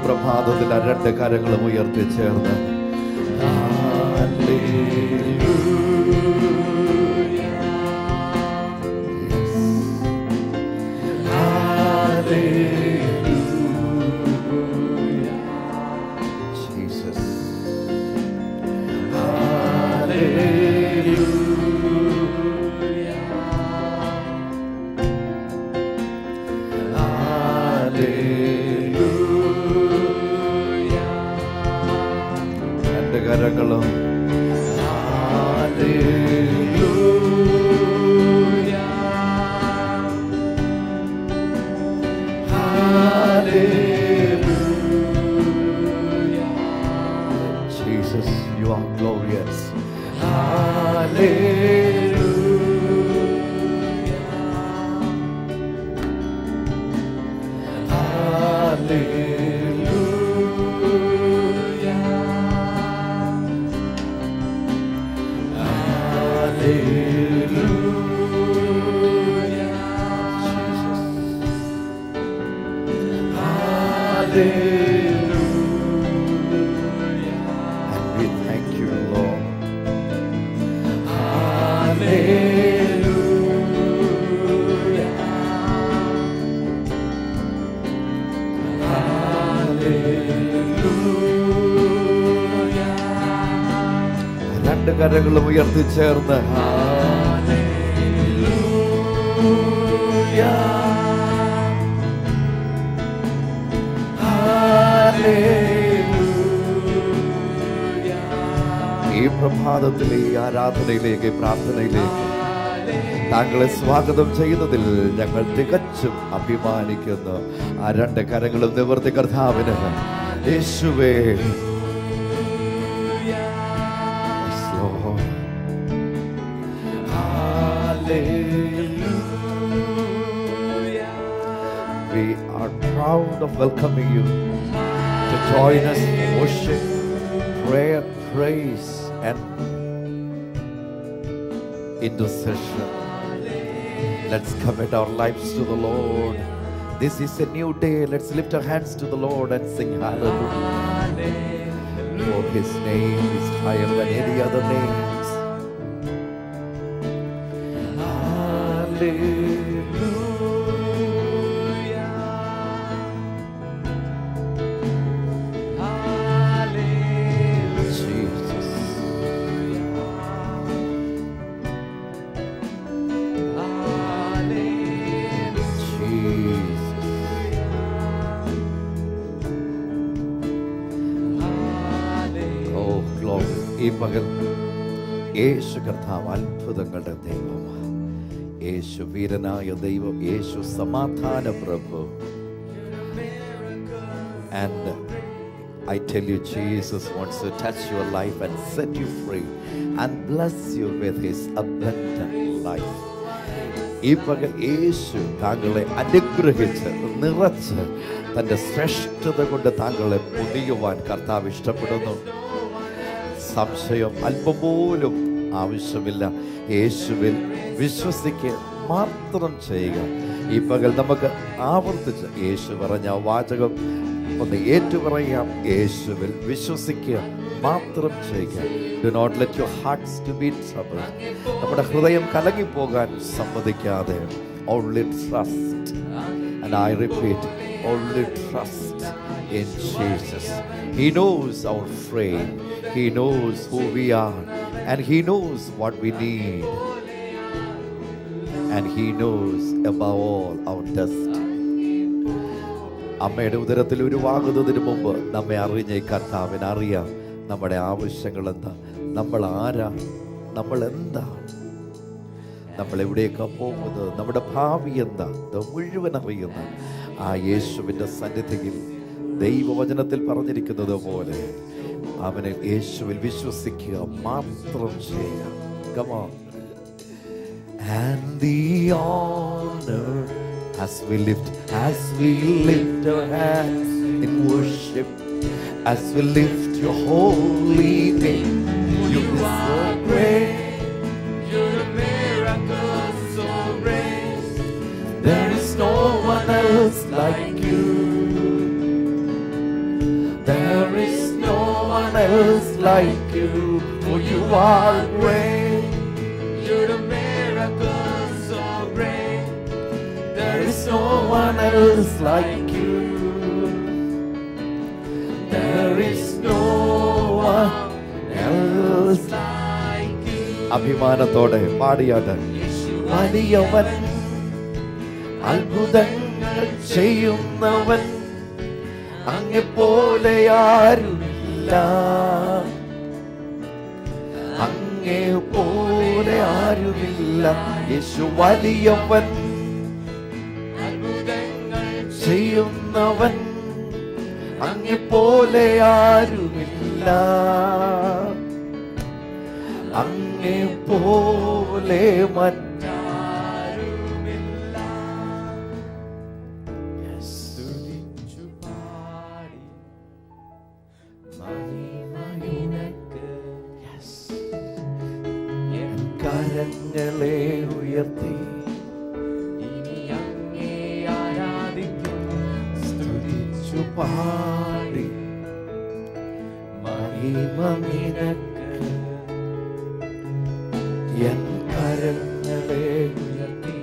പ്രഭാതത്തിൽ ആ രണ്ട് കരങ്ങളും ഉയർത്തി ചേർന്ന് കരങ്ങളും Jesus, you are glorious. രണ്ട് കരങ്ങളും ഉയർത്തി ചേർന്ന് ഈ പ്രഭാതത്തിലെ ഈ ആരാധനയിലേക്ക്, പ്രാർത്ഥനയിലേക്ക് താങ്കളെ സ്വാഗതം ചെയ്യുന്നതിൽ ഞങ്ങൾ തികച്ചും അഭിമാനിക്കുന്നു. ആ രണ്ട് കരങ്ങളും നിവർത്തി കർത്താവിന് യേശുവേ. We are proud of welcoming you to join us in worship, prayer, praise and intercession. Let's commit our lives to the Lord. This is a new day. Let's lift our hands to the Lord and sing hallelujah. For his name is higher than any other names. Hallelujah. ഈ പകൽ യേശു കർത്താവ് അത്ഭുതങ്ങളുടെ ദൈവമാണ്. യേശു വീരനായ ദൈവം, യേശു സമാധാന പ്രഭു. And I tell you, Jesus wants to touch your life and set you free and bless you with his abundant life. ഈ പകൽ യേശു താങ്കളെ അനുഗ്രഹിച്ച് നിറച്ച് തൻ്റെ ശ്രേഷ്ഠത കൊണ്ട് താങ്കളെ പൊതിയുവാൻ കർത്താവ് ഇഷ്ടപ്പെടുന്നു. സംശയം അല്പം പോലും ആവശ്യമില്ല. യേശുവിൽ വിശ്വസിക്കുക മാത്രം ചെയ്യുക. ഈ പകൽ നമുക്ക് ആവർത്തിച്ച് യേശു പറഞ്ഞ വാചകം ഒന്ന് ഏറ്റുപറയാം. യേശുവിൽ വിശ്വസിക്കുക മാത്രം ചെയ്യുക. Do not let your hearts to be troubled. നമ്മുടെ ഹൃദയം കലങ്ങിപ്പോകാൻ സമ്മതിക്കാതെ only trust. And I repeat, only trust in Jesus. He knows our frame. He knows who we are. And he knows what we need. And he knows above all our destiny. അമ്മയുടെ ഉദരത്തിൽ ഉരുവാകുന്നതിന് മുമ്പ് നമ്മെ അറിഞ്ഞ കർത്താവിന് അറിയാം നമ്മുടെ ആവശ്യങ്ങൾ എന്താ, നമ്മൾ ആരാ, നമ്മൾ എന്താ, നമ്മൾ എവിടെയൊക്കെ പോകുന്നത്, നമ്മുടെ ഭാവി എന്താ, ഇത് മുഴുവൻ അറിയുന്ന ആ യേശുവിൻ്റെ സന്നിധിയിൽ ദൈവവചനത്തിൽ പറഞ്ഞിരിക്കുന്നത് പോലെ അവനിൽ യേശുവിൽ വിശ്വസിക്കുക മാത്രം ചെയ്യുക. Come on. And the honor as we lift our hands in worship, as we lift your holy name, you are so great, you're a miracle so great, there is no one else like you. else like you, for you are great. You're the miracle so great. There is No one else like you. There is no one else. like you. അഭിമാനത്തോടെ പാടിയാട്ട്. വലിയവൻ, അത്ഭുതങ്ങൾ ചെയ്യുന്നവൻ, അങ്ങെപ്പോലെ ആരുമില്ല. അങ്ങെപ്പോലെ ആരുമില്ല. യേശു വലിയവൻ, അത്ഭുതങ്ങൾ ചെയ്യുന്നവൻ, അങ്ങെപ്പോലെ ആരുമില്ല. അങ്ങെപ്പോലെ മറ്റാരുമില്ല. സ്തുതിച്ചു പാടി മഹിമയിനക്ക് എൻ കരങ്ങളെ ഉയർത്തി ഇനി അങ്ങേ ആരാധിക്കും. സ്തുതിച്ചു പാടി മഹിമ നിനക്ക്. എൻ കരങ്ങളെ ഉയർത്തി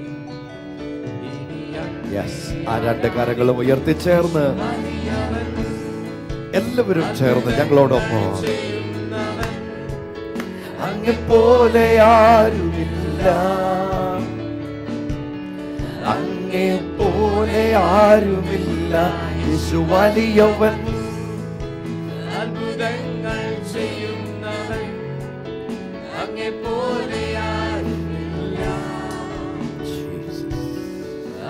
ഇനി അങ്ങേ യെസ്, ആ രണ്ട് കരങ്ങളും ഉയർത്തിച്ചേർന്ന് എല്ലാവരും ചേർന്ന് ഞങ്ങളോടൊപ്പം ചെയ്യുന്നവൻ അങ്ങെപ്പോലെ ആരുമില്ല. അങ്ങെപ്പോലെ ആരുമില്ല. യേശു വലിയവൻ, അത്ഭുതങ്ങൾ ചെയ്യുന്നവൻ, അങ്ങെപ്പോലെ ആരുമില്ല.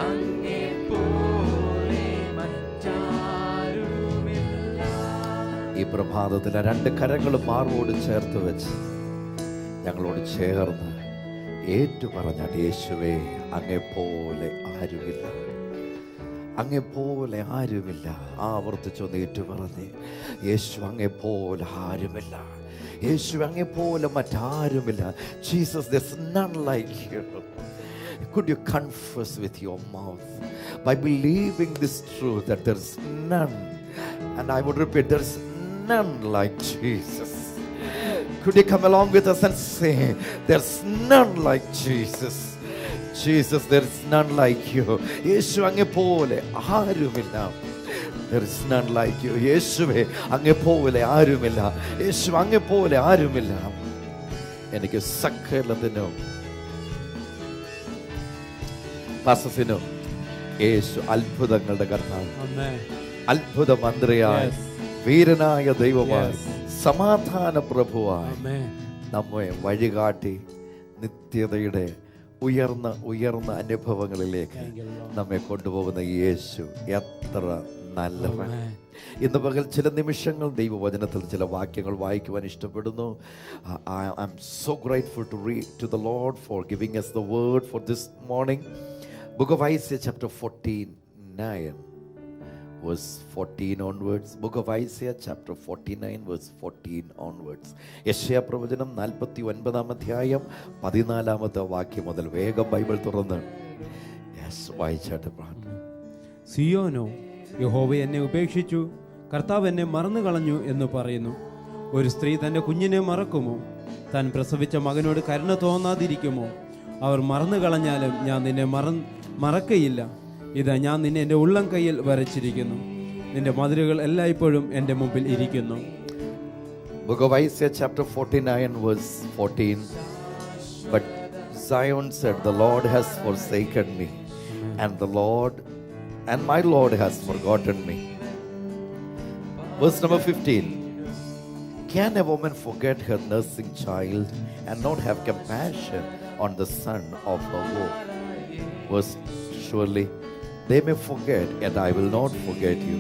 അങ്ങെപ്പോലെ മറ്റാരുമില്ല. ഈ പ്രഭാതത്തിലെ രണ്ട് കരങ്ങളും മാർവോട് ചേർത്ത് വെച്ച് ഞങ്ങളോട് ചേർന്ന് ഏറ്റുപറഞ്ഞാൽ യേശുവേ, അങ്ങെപ്പോലെ ആരുമില്ല. അങ്ങെപ്പോലെ ആരുമില്ല. ആവർത്തിച്ചൊന്ന് ഏറ്റുപറഞ്ഞ് യേശു അങ്ങെപ്പോലെ ആരുമില്ല. യേശു അങ്ങെപ്പോലെ മറ്റാരുമില്ല. Jesus, there's none like you. Could you confess with your mouth by believing this truth that there is none, and I would repeat, there is none like Jesus. Could you come along with us and say, there's none like Jesus. Jesus, there is none like you. യേശു അങ്ങെപ്പോലെ ആരുമില്ല. There is none like you. യേശുവേ, അങ്ങെപ്പോലെ ആരുമില്ല. യേശു അങ്ങെപ്പോലെ ആരുമില്ല. എനിക്ക് സകലത്തിനും പാസസിനും യേശു അത്ഭുതങ്ങളുടെ കർത്താവ്, അത്ഭുത മന്ത്രിയായി, വീരനായ ദൈവമായി, സമാധാന പ്രഭുവായി നമ്മെ വഴികാട്ടി നിത്യതയുടെ ഉയർന്ന ഉയർന്ന അനുഭവങ്ങളിലേക്ക് നമ്മെ കൊണ്ടുപോകുന്ന യേശു എത്ര നല്ലവൻ. ഇന്ന് പകൽ ചില നിമിഷങ്ങൾ ദൈവവചനത്തിൽ ചില വാക്യങ്ങൾ വായിക്കുവാൻ ഇഷ്ടപ്പെടുന്നു. I am so grateful to read to the Lord for giving us the word for this morning. Book of Isaiah chapter 49 verse 14 onwards. Book of Isaiah chapter 49 verse 14 onwards. യെശയ്യാ പ്രവചനം 49 അധ്യായം 14 വാക്യം മുതൽ വേഗം ബൈബിൾ തുറന്ന് വായിച്ചാട്ട് പ്രാർത്ഥന. സിയോനോ, യഹോവ എന്നെ ഉപേക്ഷിച്ചു, കർത്താവ് എന്നെ മറന്നു കളഞ്ഞു എന്ന് പറയുന്നു. ഒരു സ്ത്രീ തൻ്റെ കുഞ്ഞിനെ മറക്കുമോ? താൻ പ്രസവിച്ച മകനോട് കരുണ തോന്നാതിരിക്കുമോ? അവർ മറന്നു കളഞ്ഞാലും ഞാൻ നിന്നെ മറക്കയില്ല. ഇതാ, ഞാൻ നിന്നെ എൻ്റെ ഉള്ളം കയ്യിൽ വരച്ചിരിക്കുന്നു. നിന്റെ മതിലുകൾ എല്ലായ്പ്പോഴും എൻ്റെ മുമ്പിൽ ഇരിക്കുന്നു. Book of Isaiah chapter 49 verse 14. But Zion said, the Lord has forsaken me, and my Lord has forgotten me. Verse number 15. Can a woman forget her nursing child and not have compassion on the son of her womb? Verse, surely they may forget, and I will not forget you.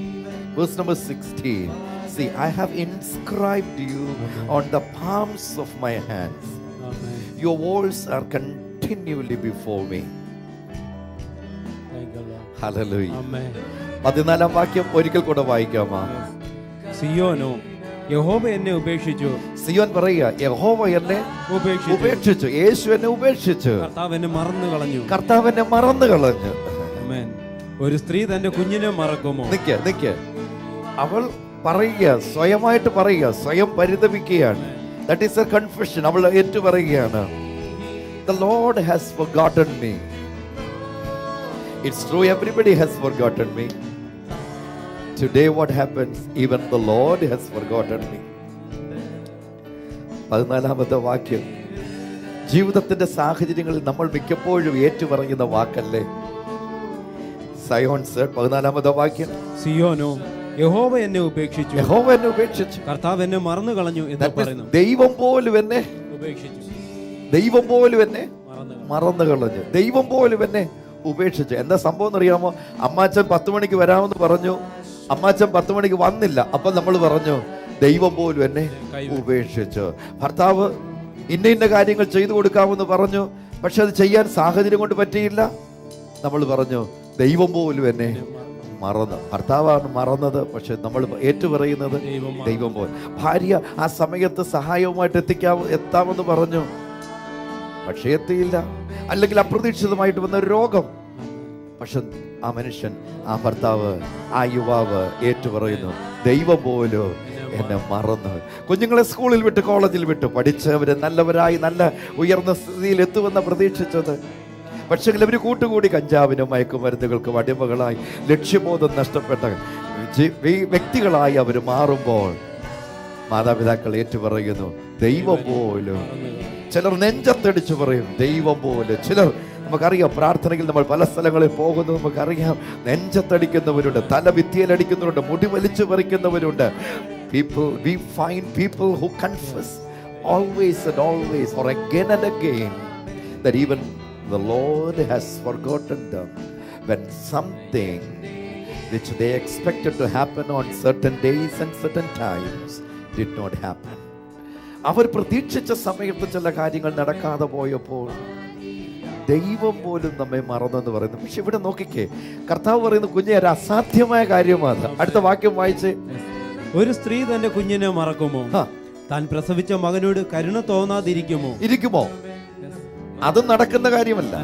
Verse number 16. See, I have inscribed you on the palms of my hands. Your words are continually before me. Hallelujah. 14 വാക്യം ഒരിക്കൽ കൂടെ വായിക്കാമോ? സിയോനോ, യഹോവ എന്നെ ഉപേക്ഷിച്ചു. സിയോൻ പറയുക, യഹോവ എന്നെ ഉപേക്ഷിച്ചു. യേശു എന്നെ ഉപേക്ഷിച്ചു. കർത്താവ് എന്നെ മറന്നു കളഞ്ഞു. കർത്താവ് എന്നെ മറന്നു കളഞ്ഞു. ഒരു സ്ത്രീ തന്റെ കുഞ്ഞിനെ മറക്കുമോ? നിക്ക്. അവൾ പറയുക, സ്വയമായിട്ട് പറയുക, സ്വയം പരിതപിക്കുകയാണ്. That is a confession. അവൾ ഏറ്റു പറയുകയാണ്, The Lord has forgotten me. It's true, everybody has forgotten me. Today what happens? Even the Lord has forgotten me. 14-ാമത്തെ വാക്യം, ജീവിതത്തിന്റെ സാഹചര്യങ്ങളിൽ നമ്മൾ മിക്കപ്പോഴും ഏറ്റുപറയുന്ന വാക്കല്ലേ? സയോൺ said, 14-ാമത്തെ വാക്യം, സിയോനോ, യഹോവ എന്നെ ഉപേക്ഷിച്ചു, യഹോവ എന്നെ ഉപേക്ഷിച്ചു. കർത്താവ് എന്നെ മറന്നു കളഞ്ഞു എന്ന് That means പറയുന്നു. ദൈവം പോലും എന്നെ, ഉപേക്ഷിച്ചു, ദൈവം പോലും എന്നെ മറന്നു മറന്നു കളഞ്ഞു, ദൈവം പോലും എന്നെ ഉപേക്ഷിച്ചു. എന്താ സംഭവം എന്നറിയാമോ? അമ്മാച്ചൻ 10 മണിക്ക് വരാമെന്ന് പറഞ്ഞു, അമ്മാച്ചൻ 10 മണിക്ക് വന്നില്ല. അപ്പൊ നമ്മൾ പറഞ്ഞു, ദൈവം പോലും എന്നെ ഉപേക്ഷിച്ചു. ഭർത്താവ് ഇന്ന കാര്യങ്ങൾ ചെയ്തു കൊടുക്കാമെന്ന് പറഞ്ഞു, പക്ഷെ അത് ചെയ്യാൻ സാഹചര്യം കൊണ്ട് പറ്റിയില്ല. നമ്മൾ പറഞ്ഞു, ദൈവം പോലും എന്നെ മറന്നു. ഭർത്താവാണ് മറന്നത്, പക്ഷെ നമ്മൾ ഏറ്റുപറയുന്നത് ദൈവം പോലും. ഭാര്യ ആ സമയത്ത് സഹായവുമായിട്ട് എത്താമെന്ന് പറഞ്ഞു, പക്ഷേ എത്തിയില്ല. അല്ലെങ്കിൽ അപ്രതീക്ഷിതമായിട്ട് വന്ന ഒരു രോഗം, പക്ഷെ ആ മനുഷ്യൻ, ആ ഭർത്താവ്, ആ യുവാവ് ഏറ്റുപറയുന്നു, ദൈവം പോലും എന്നെ മറന്നു. കുഞ്ഞുങ്ങളെ സ്കൂളിൽ വിട്ട്, കോളേജിൽ വിട്ട്, പഠിച്ചവര് നല്ലവരായി നല്ല ഉയർന്ന സ്ഥിതിയിൽ എത്തുമെന്ന് പ്രതീക്ഷിച്ചത്, പക്ഷേ അവർ കൂട്ടുകൂടി കഞ്ചാവിനും മയക്കുമരുന്നുകൾക്കും അടിമകളായി ലക്ഷ്യബോധം നഷ്ടപ്പെട്ട വ്യക്തികളായി അവർ മാറുമ്പോൾ മാതാപിതാക്കൾ ഏറ്റുപറയുന്നു, ദൈവം പോലും. ചിലർ നെഞ്ചത്തടിച്ചു പറയും, ദൈവം പോലെ. ചിലർ, നമുക്കറിയാം, പ്രാർത്ഥനയിൽ നമ്മൾ പല സ്ഥലങ്ങളിൽ പോകുന്നു, നമുക്കറിയാം, നെഞ്ചത്തടിക്കുന്നവരുണ്ട്, തല ഭിത്തിയിലടിക്കുന്നവരുണ്ട്, മുടി വലിച്ചു പറിക്കുന്നവരുണ്ട്. We find people who confess always and always, or again and again, that even the Lord has forgotten them when something which they expected to happen on certain days and certain times did not happen. അവർ പ്രതീക്ഷിച്ച സമയത്ത് ചില കാര്യങ്ങൾ നടക്കാതെ പോയപ്പോൾ ദൈവം പോലും നമ്മെ മറന്നെന്ന് പറയുന്നു. പക്ഷെ ഇവിടെ നോക്കിക്കേ, കർത്താവ് പറയുന്നു, കുഞ്ഞെ, ഒരു അസാധ്യമായ കാര്യമാണ്. അടുത്ത വാക്യം വായിച്ച്, ഒരു സ്ത്രീ തന്റെ കുഞ്ഞിനെ മറക്കുമോ? താൻ പ്രസവിച്ച മകനോട് കരുണ തോന്നാതിരിക്കുമോ? അതും നടക്കുന്ന കാര്യമല്ല.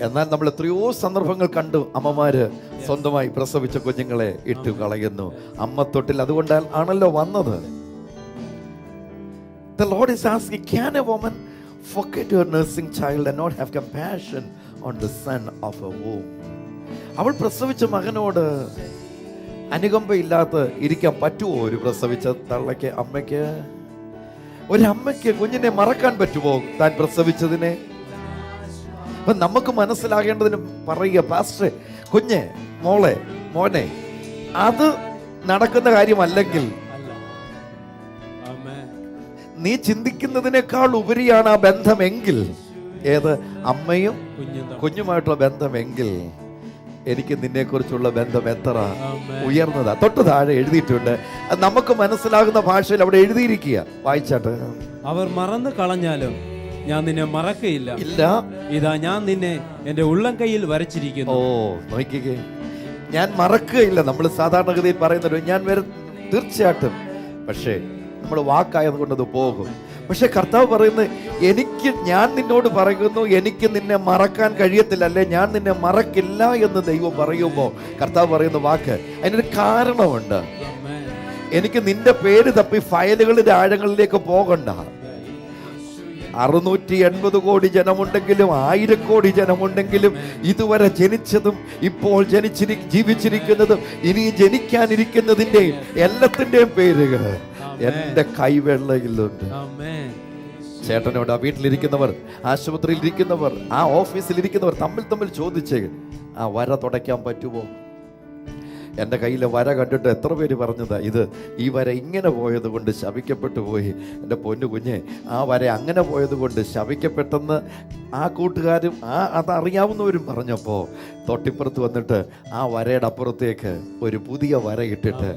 എന്നാൽ നമ്മൾ എത്രയോ സന്ദർഭങ്ങൾ കണ്ടു, അമ്മമാര് സ്വന്തമായി പ്രസവിച്ച കുഞ്ഞുങ്ങളെ ഇട്ടു കളയുന്നു അമ്മത്തൊട്ടിൽ. അതുകൊണ്ട് ആണല്ലോ വന്നത്. The Lord is asking, can a woman forget her nursing child and not have compassion on the son of her womb? അവൾ പ്രസവിച്ച മകനോട് അനുകമ്പയില്ലാത്ത ഇരിക്കാൻ പറ്റുമോ? ഒരു പ്രസവിച്ച തള്ളയ്ക്ക്, അമ്മയ്ക്ക്, ഒരമ്മയ്ക്ക് കുഞ്ഞിനെ മറക്കാൻ പറ്റുമോ താൻ പ്രസവിച്ചതിനെ? അപ്പൊ നമുക്ക് മനസ്സിലാകേണ്ടതിന് പറയുക, പാസ്റ്ററെ, കുഞ്ഞെ, മോളെ, മോനെ, അത് നടക്കുന്ന കാര്യമല്ലെങ്കിൽ നീ ചിന്തിക്കുന്നതിനേക്കാൾ ഉപരിയാണ് ആ ബന്ധമെങ്കിൽ, ഏത് അമ്മയും കുഞ്ഞുമായിട്ടുള്ള ബന്ധമെങ്കിൽ, എനിക്ക് നിന്നെക്കുറിച്ചുള്ള ബന്ധം എത്ര ഉയർന്നതാ. തൊട്ട് താഴെ എഴുതിയിട്ടുണ്ട്, അത് നമുക്ക് മനസ്സിലാകുന്ന ഭാഷയിൽ അവിടെ എഴുതിയിരിക്കുക. വായിച്ചാട്ട്, അവർ മറന്നു കളഞ്ഞാലും ഞാൻ നിന്നെ മറക്കയില്ല. ഇല്ല, ഇതാ ഞാൻ നിന്നെ എന്റെ ഉള്ളം കയ്യിൽ വരച്ചിരിക്കുന്നു. ഓ, നോക്കിക്കേ, ഞാൻ മറക്കുകയില്ല. നമ്മൾ സാധാരണഗതിയിൽ പറയുന്നത് ഞാൻ വരും, തീർച്ചയായിട്ടും. പക്ഷേ നമ്മൾ വാക്കായത് കൊണ്ടത് പോകും. പക്ഷെ കർത്താവ് പറയുന്നത്, ഞാൻ നിന്നോട് പറയുന്നു, എനിക്ക് നിന്നെ മറക്കാൻ കഴിയത്തില്ല, അല്ലെ ഞാൻ നിന്നെ മറക്കില്ല എന്ന് ദൈവം പറയുമ്പോൾ കർത്താവ് പറയുന്ന വാക്ക്, അതിനൊരു കാരണമുണ്ട്. എനിക്ക് നിന്റെ പേര് തപ്പി ഫയലുകളുടെ ആഴങ്ങളിലേക്ക് പോകണ്ട. 680 കോടി ജനമുണ്ടെങ്കിലും 1000 കോടി ജനമുണ്ടെങ്കിലും ഇതുവരെ ജനിച്ചതും ഇപ്പോൾ ജീവിച്ചിരിക്കുന്നതും ഇനി ജനിക്കാനിരിക്കുന്നതിന്റെയും എല്ലാത്തിന്റെയും പേരുകൾ എന്റെ കൈവെള്ളയിലുണ്ട്. ചേട്ടനോട്, ആ വീട്ടിലിരിക്കുന്നവർ, ആശുപത്രിയിൽ ഇരിക്കുന്നവർ, ആ ഓഫീസിൽ ഇരിക്കുന്നവർ തമ്മിൽ ചോദിച്ചേ, ആ വര തുടയ്ക്കാൻ പറ്റുമോ? എൻ്റെ കയ്യിലെ വര കണ്ടിട്ട് എത്ര പേര് പറഞ്ഞതാ, ഇത് ഈ വര ഇങ്ങനെ പോയത് കൊണ്ട് ശപിക്കപ്പെട്ടു പോയി. എൻ്റെ പൊന്നു കുഞ്ഞെ, ആ വര അങ്ങനെ പോയത് കൊണ്ട് ശപിക്കപ്പെട്ടെന്ന് ആ കൂട്ടുകാരും അതറിയാവുന്നവരും പറഞ്ഞപ്പോൾ തൊട്ടിപ്പുറത്ത് വന്നിട്ട് ആ വരയുടെ അപ്പുറത്തേക്ക് ഒരു പുതിയ വര ഇട്ടിട്ട്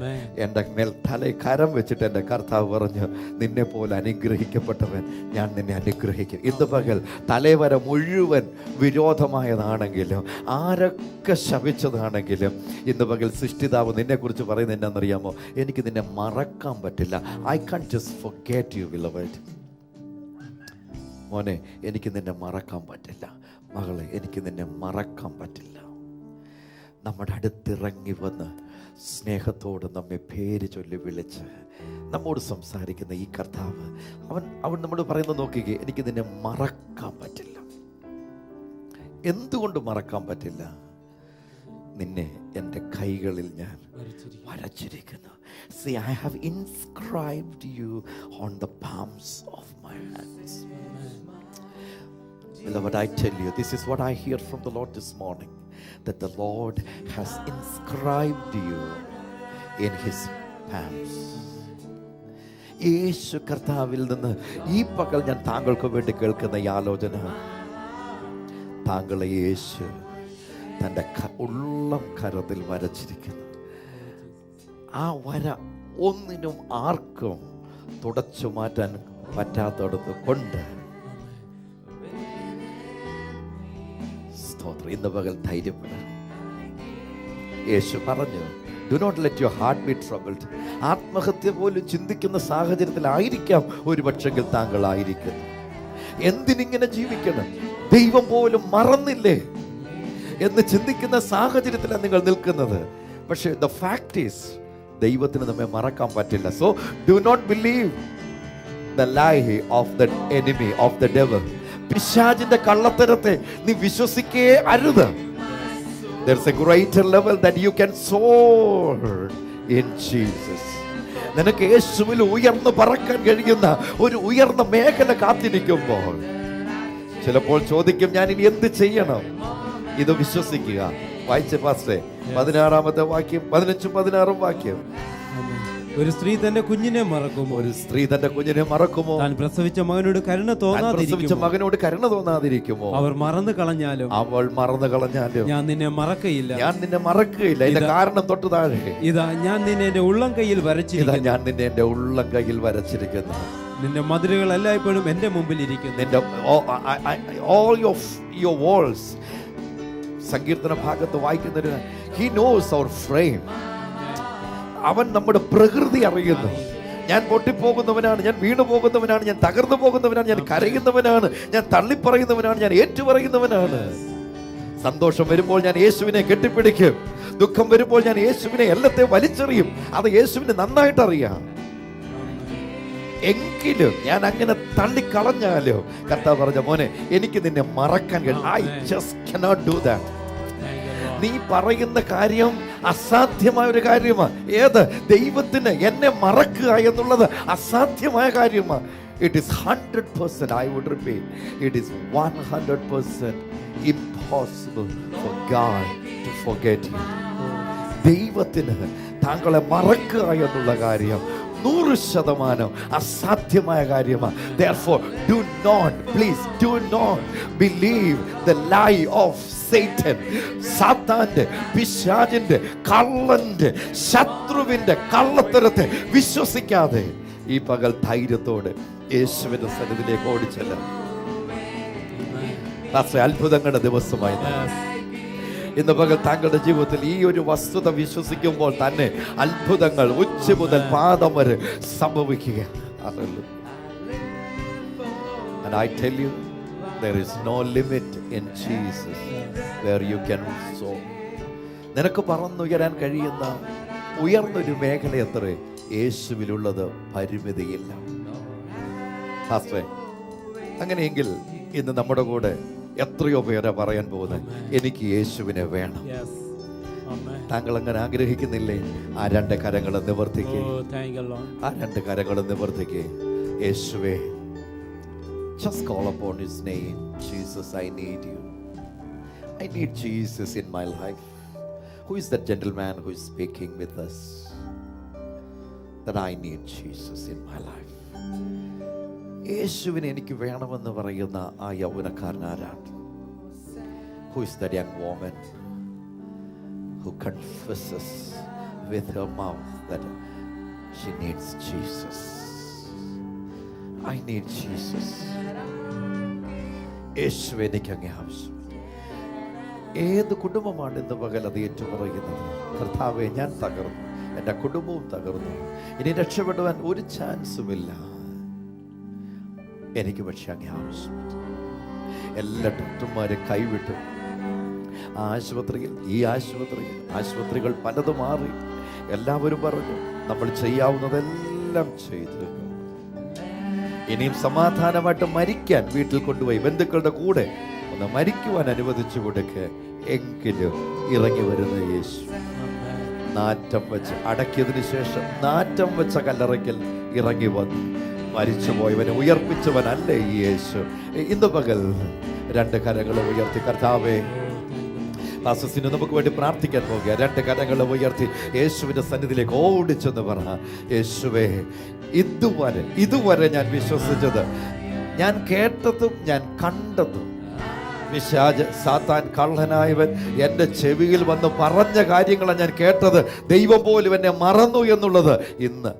എൻ്റെ മേൽ തലയിൽ കരം വെച്ചിട്ട് എൻ്റെ കർത്താവ് പറഞ്ഞു, നിന്നെ പോലെ അനുഗ്രഹിക്കപ്പെട്ടവൻ ഞാൻ നിന്നെ അനുഗ്രഹിക്കും. ഇന്ന് പകൽ തലവര മുഴുവൻ വിരോധമായതാണെങ്കിലും ആരൊക്കെ ശപിച്ചതാണെങ്കിലും ഇന്ന് പകൽ സൃഷ്ടിതാവ് നിന്നെക്കുറിച്ച് പറയുന്നത് എന്നാണെന്നറിയാമോ? എനിക്ക് നിന്നെ മറക്കാൻ പറ്റില്ല. I can just forget you beloved. മോനെ, എനിക്ക് നിന്നെ മറക്കാൻ പറ്റില്ല. മകളെ, എനിക്ക് നിന്നെ മറക്കാൻ പറ്റില്ല. നമ്മുടെ അടുത്തിറങ്ങി വന്ന് സ്നേഹത്തോട് നമ്മെ പേര് ചൊല്ലി വിളിച്ച് നമ്മോട് സംസാരിക്കുന്ന ഈ കർത്താവ്, അവൻ നമ്മോട് പറയുന്നത് നോക്കിക്കേ, എനിക്ക് നിന്നെ മറക്കാൻ പറ്റില്ല. എന്തുകൊണ്ട് മറക്കാൻ പറ്റില്ല? നിന്നെ എൻ്റെ കൈകളിൽ ഞാൻ വരച്ചിരിക്കുന്നു. See, I have inscribed you on the palms of my hands. Beloved, I tell you, this is what I hear from the Lord this morning, that the Lord has inscribed you in his palms. യേശു കർത്താവിൽ നിന്ന് ഈ പകൽ ഞാൻ താങ്കൾക്ക് വേണ്ടി കേൾക്കുന്ന ഈ ആലോചന, താങ്കളെ യേശു തൻ്റെ ഉള്ളം കരത്തിൽ വരച്ചിരിക്കുന്നു. ആ വര ഒന്നിനും ആർക്കും തുടച്ചു മാറ്റാൻ പറ്റാത്തടത്ത് കൊണ്ട് സ്തോത്രം. ഇന്ന് പകൽ ധൈര്യപ്പെടാം. യേശു പറഞ്ഞു, do not let your heart be troubled. ആത്മഹത്യ പോലും ചിന്തിക്കുന്ന സാഹചര്യത്തിലായിരിക്കാം ഒരു പക്ഷെങ്കിൽ താങ്കളായിരിക്കുന്നു. എന്തിനിങ്ങനെ ജീവിക്കണം, ദൈവം പോലും മറന്നില്ലേ എന്ന് ചിന്തിക്കുന്ന സാഹചര്യത്തിലാണ് നിങ്ങൾ നിൽക്കുന്നത്. പക്ഷേ ദ ഫാക്ട് ഈസ്, ദൈവത്തിന് നമ്മെ മറക്കാൻ പറ്റില്ല. So do not believe the lie of the enemy of the devil. പിശാചിന്റെ കള്ളത്തരത്തെ നീ വിശ്വസിക്കേ അരുത്. There's a greater level that you can soar in Jesus. നിനക്ക് യേശുവിൽ ഉയർന്നു പറക്കാൻ കഴിയുന്ന ഒരു ഉയർന്ന മേഖല കാത്തിരിക്കുമ്പോൾ ചിലപ്പോൾ ചോദിക്കും, ഞാൻ ഇനി എന്ത് ചെയ്യണം? ഇത് വിശ്വസിക്കുക. വായിച്ച പാസ്റ്റേ 16-ാമത്തെ വാക്യം, 15-ഉം 16-ഉം വാക്യം. ഒരു സ്ത്രീ തന്റെ കുഞ്ഞിനെ മറക്കുമോ? ഒരു സ്ത്രീ തന്റെ കുഞ്ഞിനെ മറക്കുമോ? താൻ പ്രസവിച്ച മകനോട് കരുണ തോന്നാതിരിക്കുമോ? അവർ മറന്നു കളഞ്ഞാലും, അവൾ മറന്നു കളഞ്ഞാലും ഞാൻ നിന്നെ മറക്കയില്ല. ഞാൻ നിന്നെ മറക്കുകയില്ല. ഇതിന്റെ കാരണം തൊട്ട് താഴെ, ഇതാ ഞാൻ നിന്നെ എന്റെ ഉള്ളം കയ്യിൽ വരച്ചിരിക്കുന്നു. ഞാൻ നിന്നെ എന്റെ ഉള്ളം കയ്യിൽ വരച്ചിരിക്കുന്നു. നിന്റെ മതിലുകൾ എല്ലായ്പ്പോഴും എന്റെ മുമ്പിൽ ഇരിക്കുന്നു. നിന്റെ all your walls. സങ്കീർത്തന ഭാഗത്ത് വായിക്കുന്നൊരു, he knows our frame. അവൻ നമ്മുടെ പ്രകൃതി അറിയുന്നു. ഞാൻ പൊട്ടിപ്പോകുന്നവനാണ്, ഞാൻ വീണു പോകുന്നവനാണ്, ഞാൻ തകർന്നു പോകുന്നവനാണ്, ഞാൻ കരയുന്നവനാണ്, ഞാൻ തള്ളിപ്പറയുന്നവനാണ്, ഞാൻ ഏറ്റുപറയുന്നവനാണ്. സന്തോഷം വരുമ്പോൾ ഞാൻ യേശുവിനെ കെട്ടിപ്പിടിക്കും. ദുഃഖം വരുമ്പോൾ ഞാൻ യേശുവിനെ എല്ലാത്തെ വലിച്ചെറിയും. അത് യേശുവിനെ നന്നായിട്ട് അറിയാം. എങ്കിലും ഞാൻ അങ്ങനെ തള്ളിക്കളഞ്ഞാലോ, കർത്താവ് പറഞ്ഞ, മോനെ എനിക്ക് നിന്നെ മറക്കാൻ കഴിയും. I just cannot do that. നീ പറയുന്ന കാര്യം അസാധ്യമായ ഒരു കാര്യമാണ്. ഏത്? ദൈവത്തിന് എന്നെ മറക്കുക എന്നുള്ളത് അസാധ്യമായ കാര്യമാണ്. It is 100%, I would repeat, it is 100% impossible for God to forget you. ദൈവത്തിന് താങ്കളെ മറക്കുക എന്നുള്ള കാര്യം 100% അസാധ്യമായ കാര്യമാണ്. Therefore, do not, please do not believe the lie of Satan. സാത്താന്റെ, പിശാചിന്റെ, കള്ളന്റെ, ശത്രുവിന്റെ കള്ളത്തരത്തെ വിശ്വസിക്കാതെ ഈ പകൽ ധൈര്യത്തോടെ യേശുവിന്റെ സന്നിധിയിലേക്ക് ഓടിച്ചല്ല. അത്ഭുതങ്ങളുടെ ദിവസമായി ഇന്ന് പകൽ താങ്കളുടെ ജീവിതത്തിൽ ഈ ഒരു വസ്തുത വിശ്വസിക്കുമ്പോൾ തന്നെ അത്ഭുതങ്ങൾ ഉച്ച മുതൽ പാദം വരെ സംഭവിക്കുക. And I tell you, there is no limit in Jesus where you can soar. നിനക്ക് പറന്നുയരാൻ കഴിയുന്ന ഉയർന്നൊരു മേഖല എത്ര യേശുവിലുള്ളത് പരിമിതിയില്ല. അങ്ങനെയെങ്കിൽ ഇന്ന് നമ്മുടെ കൂടെ എത്രയോ പേരെ പറയാൻ പോകുന്നത്, എനിക്ക് യേശുവിനെ വേണം. താങ്കൾ അങ്ങനെ ആഗ്രഹിക്കുന്നില്ലേ? ആ രണ്ട് കരങ്ങൾ നിവർത്തിക്കേ, ആ രണ്ട് കരങ്ങൾ നിവർത്തിക്കേ. യേശുവേ, just call upon his name. Jesus, I need you. I need Jesus in my life. Who is that gentleman who is speaking with us? That I need Jesus in my life. യേശുവിനെ എനിക്ക് വേണമെന്ന് പറയുന്ന ആ യൗവനക്കാരനാരാണ്? Who is that young woman who confesses with her mouth that she needs Jesus? I need Jesus. യേശുവേ, എനിക്ക് അങ്ങേ ആവശ്യം. ഏത് കുടുംബമാണ് ഇന്ന് പകൽ അത് ഏറ്റുപറയുന്നത്? കർത്താവേ, ഞാൻ തകർന്നു, എൻ്റെ കുടുംബവും തകർന്നു, ഇനി രക്ഷപ്പെടുവാൻ ഒരു ചാൻസുമില്ല. എനിക്ക് പക്ഷെ അങ്ങേ ആവശ്യമുണ്ട്. എല്ലാ ഡോക്ടർമാരെ കൈവിട്ടു. ആശുപത്രികൾ പലതും മാറി. എല്ലാവരും പറഞ്ഞു നമ്മൾ ചെയ്യാവുന്നതെല്ലാം ചെയ്തു. ഇനിയും സമാധാനമായിട്ട് മരിക്കാൻ വീട്ടിൽ കൊണ്ടുപോയി ബന്ധുക്കളുടെ കൂടെ ഒന്ന് മരിക്കുവാൻ അനുവദിച്ചു കൊടുക്കുക. എങ്കിലും ഇറങ്ങി വരുന്ന യേശു നാറ്റം വെച്ച് അടക്കിയതിനു ശേഷം നാറ്റം വെച്ച കല്ലറയ്ക്കൽ ഇറങ്ങി വന്നു. മരിച്ചുപോയവനെ ഉയർപ്പിച്ചവനല്ലേ ഈ യേശു. ഇന്ന് പകൽ രണ്ട് കരങ്ങൾ ഉയർത്തി കർത്താവേ, പാസ്റ്റർസിന് നമുക്ക് വേണ്ടി പ്രാർത്ഥിക്കാൻ പോകുക. രണ്ട് കരങ്ങൾ ഉയർത്തി യേശുവിന്റെ സന്നിധിയിലേക്ക് ഓടിച്ചെന്ന് പറഞ്ഞ, യേശുവേ, ഇതുവരെ ഞാൻ വിശ്വസിച്ചത്, ഞാൻ കേട്ടതും ഞാൻ കണ്ടതും, പിശാച് സാത്താൻ കള്ളനായവൻ എൻ്റെ ചെവിയിൽ വന്ന് പറഞ്ഞ കാര്യങ്ങളാണ് ഞാൻ കേട്ടത്. ദൈവം പോലും എന്നെ മറന്നു എന്നുള്ളത് ഇന്ന്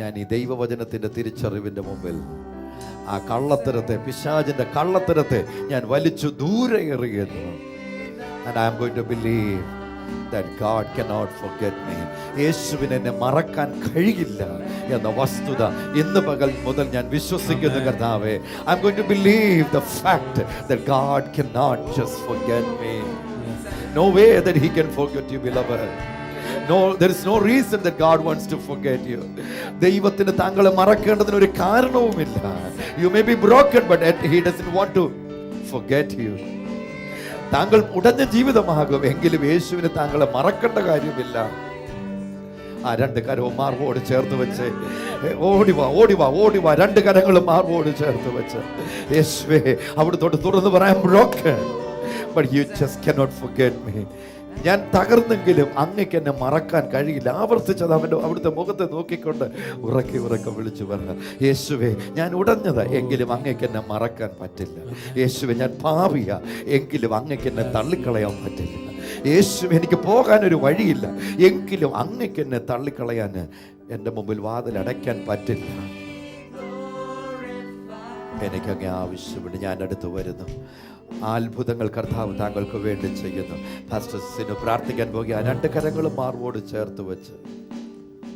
ഞാൻ ഈ ദൈവവചനത്തിൻ്റെ തിരിച്ചറിവിൻ്റെ മുമ്പിൽ ആ കള്ളത്തരത്തെ, പിശാചിൻ്റെ കള്ളത്തരത്തെ ഞാൻ വലിച്ചു ദൂരെ എറിയുന്നു. And I am going to believe that God cannot forget me. യേശുവിനെ എന്നെ മറക്കാൻ കഴിയില്ല എന്ന വസ്തുത ഇന്ന് പകൽ മുതൽ ഞാൻ വിശ്വസിക്കുന്നു കർത്താവേ. I am going to believe the fact that God cannot just forget me. No way that he can forget you, beloved. No, there is no reason that God wants to forget you. ദൈവത്തിന് താങ്കളെ മറക്കേണ്ടതിന് ഒരു കാരണവുമില്ല. You may be broken, but he doesn't want to forget you. താങ്കൾ ഉടഞ്ഞ ജീവിതമാകും, എങ്കിലും യേശുവിന് താങ്കളെ മറക്കേണ്ട കാര്യമില്ല. ആ രണ്ട് കരവും മാർവോട് ചേർത്ത് വെച്ച് ഓടിവാ. രണ്ട് കരങ്ങളും മാർവോട് ചേർത്ത് വെച്ച്, യേശുവേ, അവിടുത്തോട്ട് തുറന്ന് പറയാൻ broken, but you just cannot forget me. ഞാൻ തകർന്നെങ്കിലും അങ്ങക്ക് എന്നെ മറക്കാൻ കഴിയില്ല. ആവർത്തിച്ചത് അവിടുത്തെ മുഖത്തെ നോക്കിക്കൊണ്ട് ഉറക്കെ വിളിച്ചു പറഞ്ഞ, യേശുവേ, ഞാൻ ഉടഞ്ഞതാ, എങ്കിലും അങ്ങക്ക് എന്നെ മറക്കാൻ പറ്റില്ല. യേശുവേ, ഞാൻ പാപിയ, എങ്കിലും അങ്ങക്ക് എന്നെ തള്ളിക്കളയാൻ പറ്റില്ല. യേശുവേ, എനിക്ക് പോകാനൊരു വഴിയില്ല, എങ്കിലും അങ്ങക്ക് എന്നെ തള്ളിക്കളയാൻ എൻ്റെ മുമ്പിൽ വാതിലടയ്ക്കാൻ പറ്റില്ല. എനിക്കങ്ങ് ആവശ്യമുണ്ട്. ഞാൻ അടുത്ത് വരുന്നു. അത്ഭുതങ്ങൾ കർത്താവ് താങ്കൾക്ക് വേണ്ടി ചെയ്യുന്നു. പാസ്റ്റർസിന് പ്രാർത്ഥിക്കാൻ പോകുക. രണ്ട് കരങ്ങളും മാർവോട് ചേർത്ത് വെച്ച്,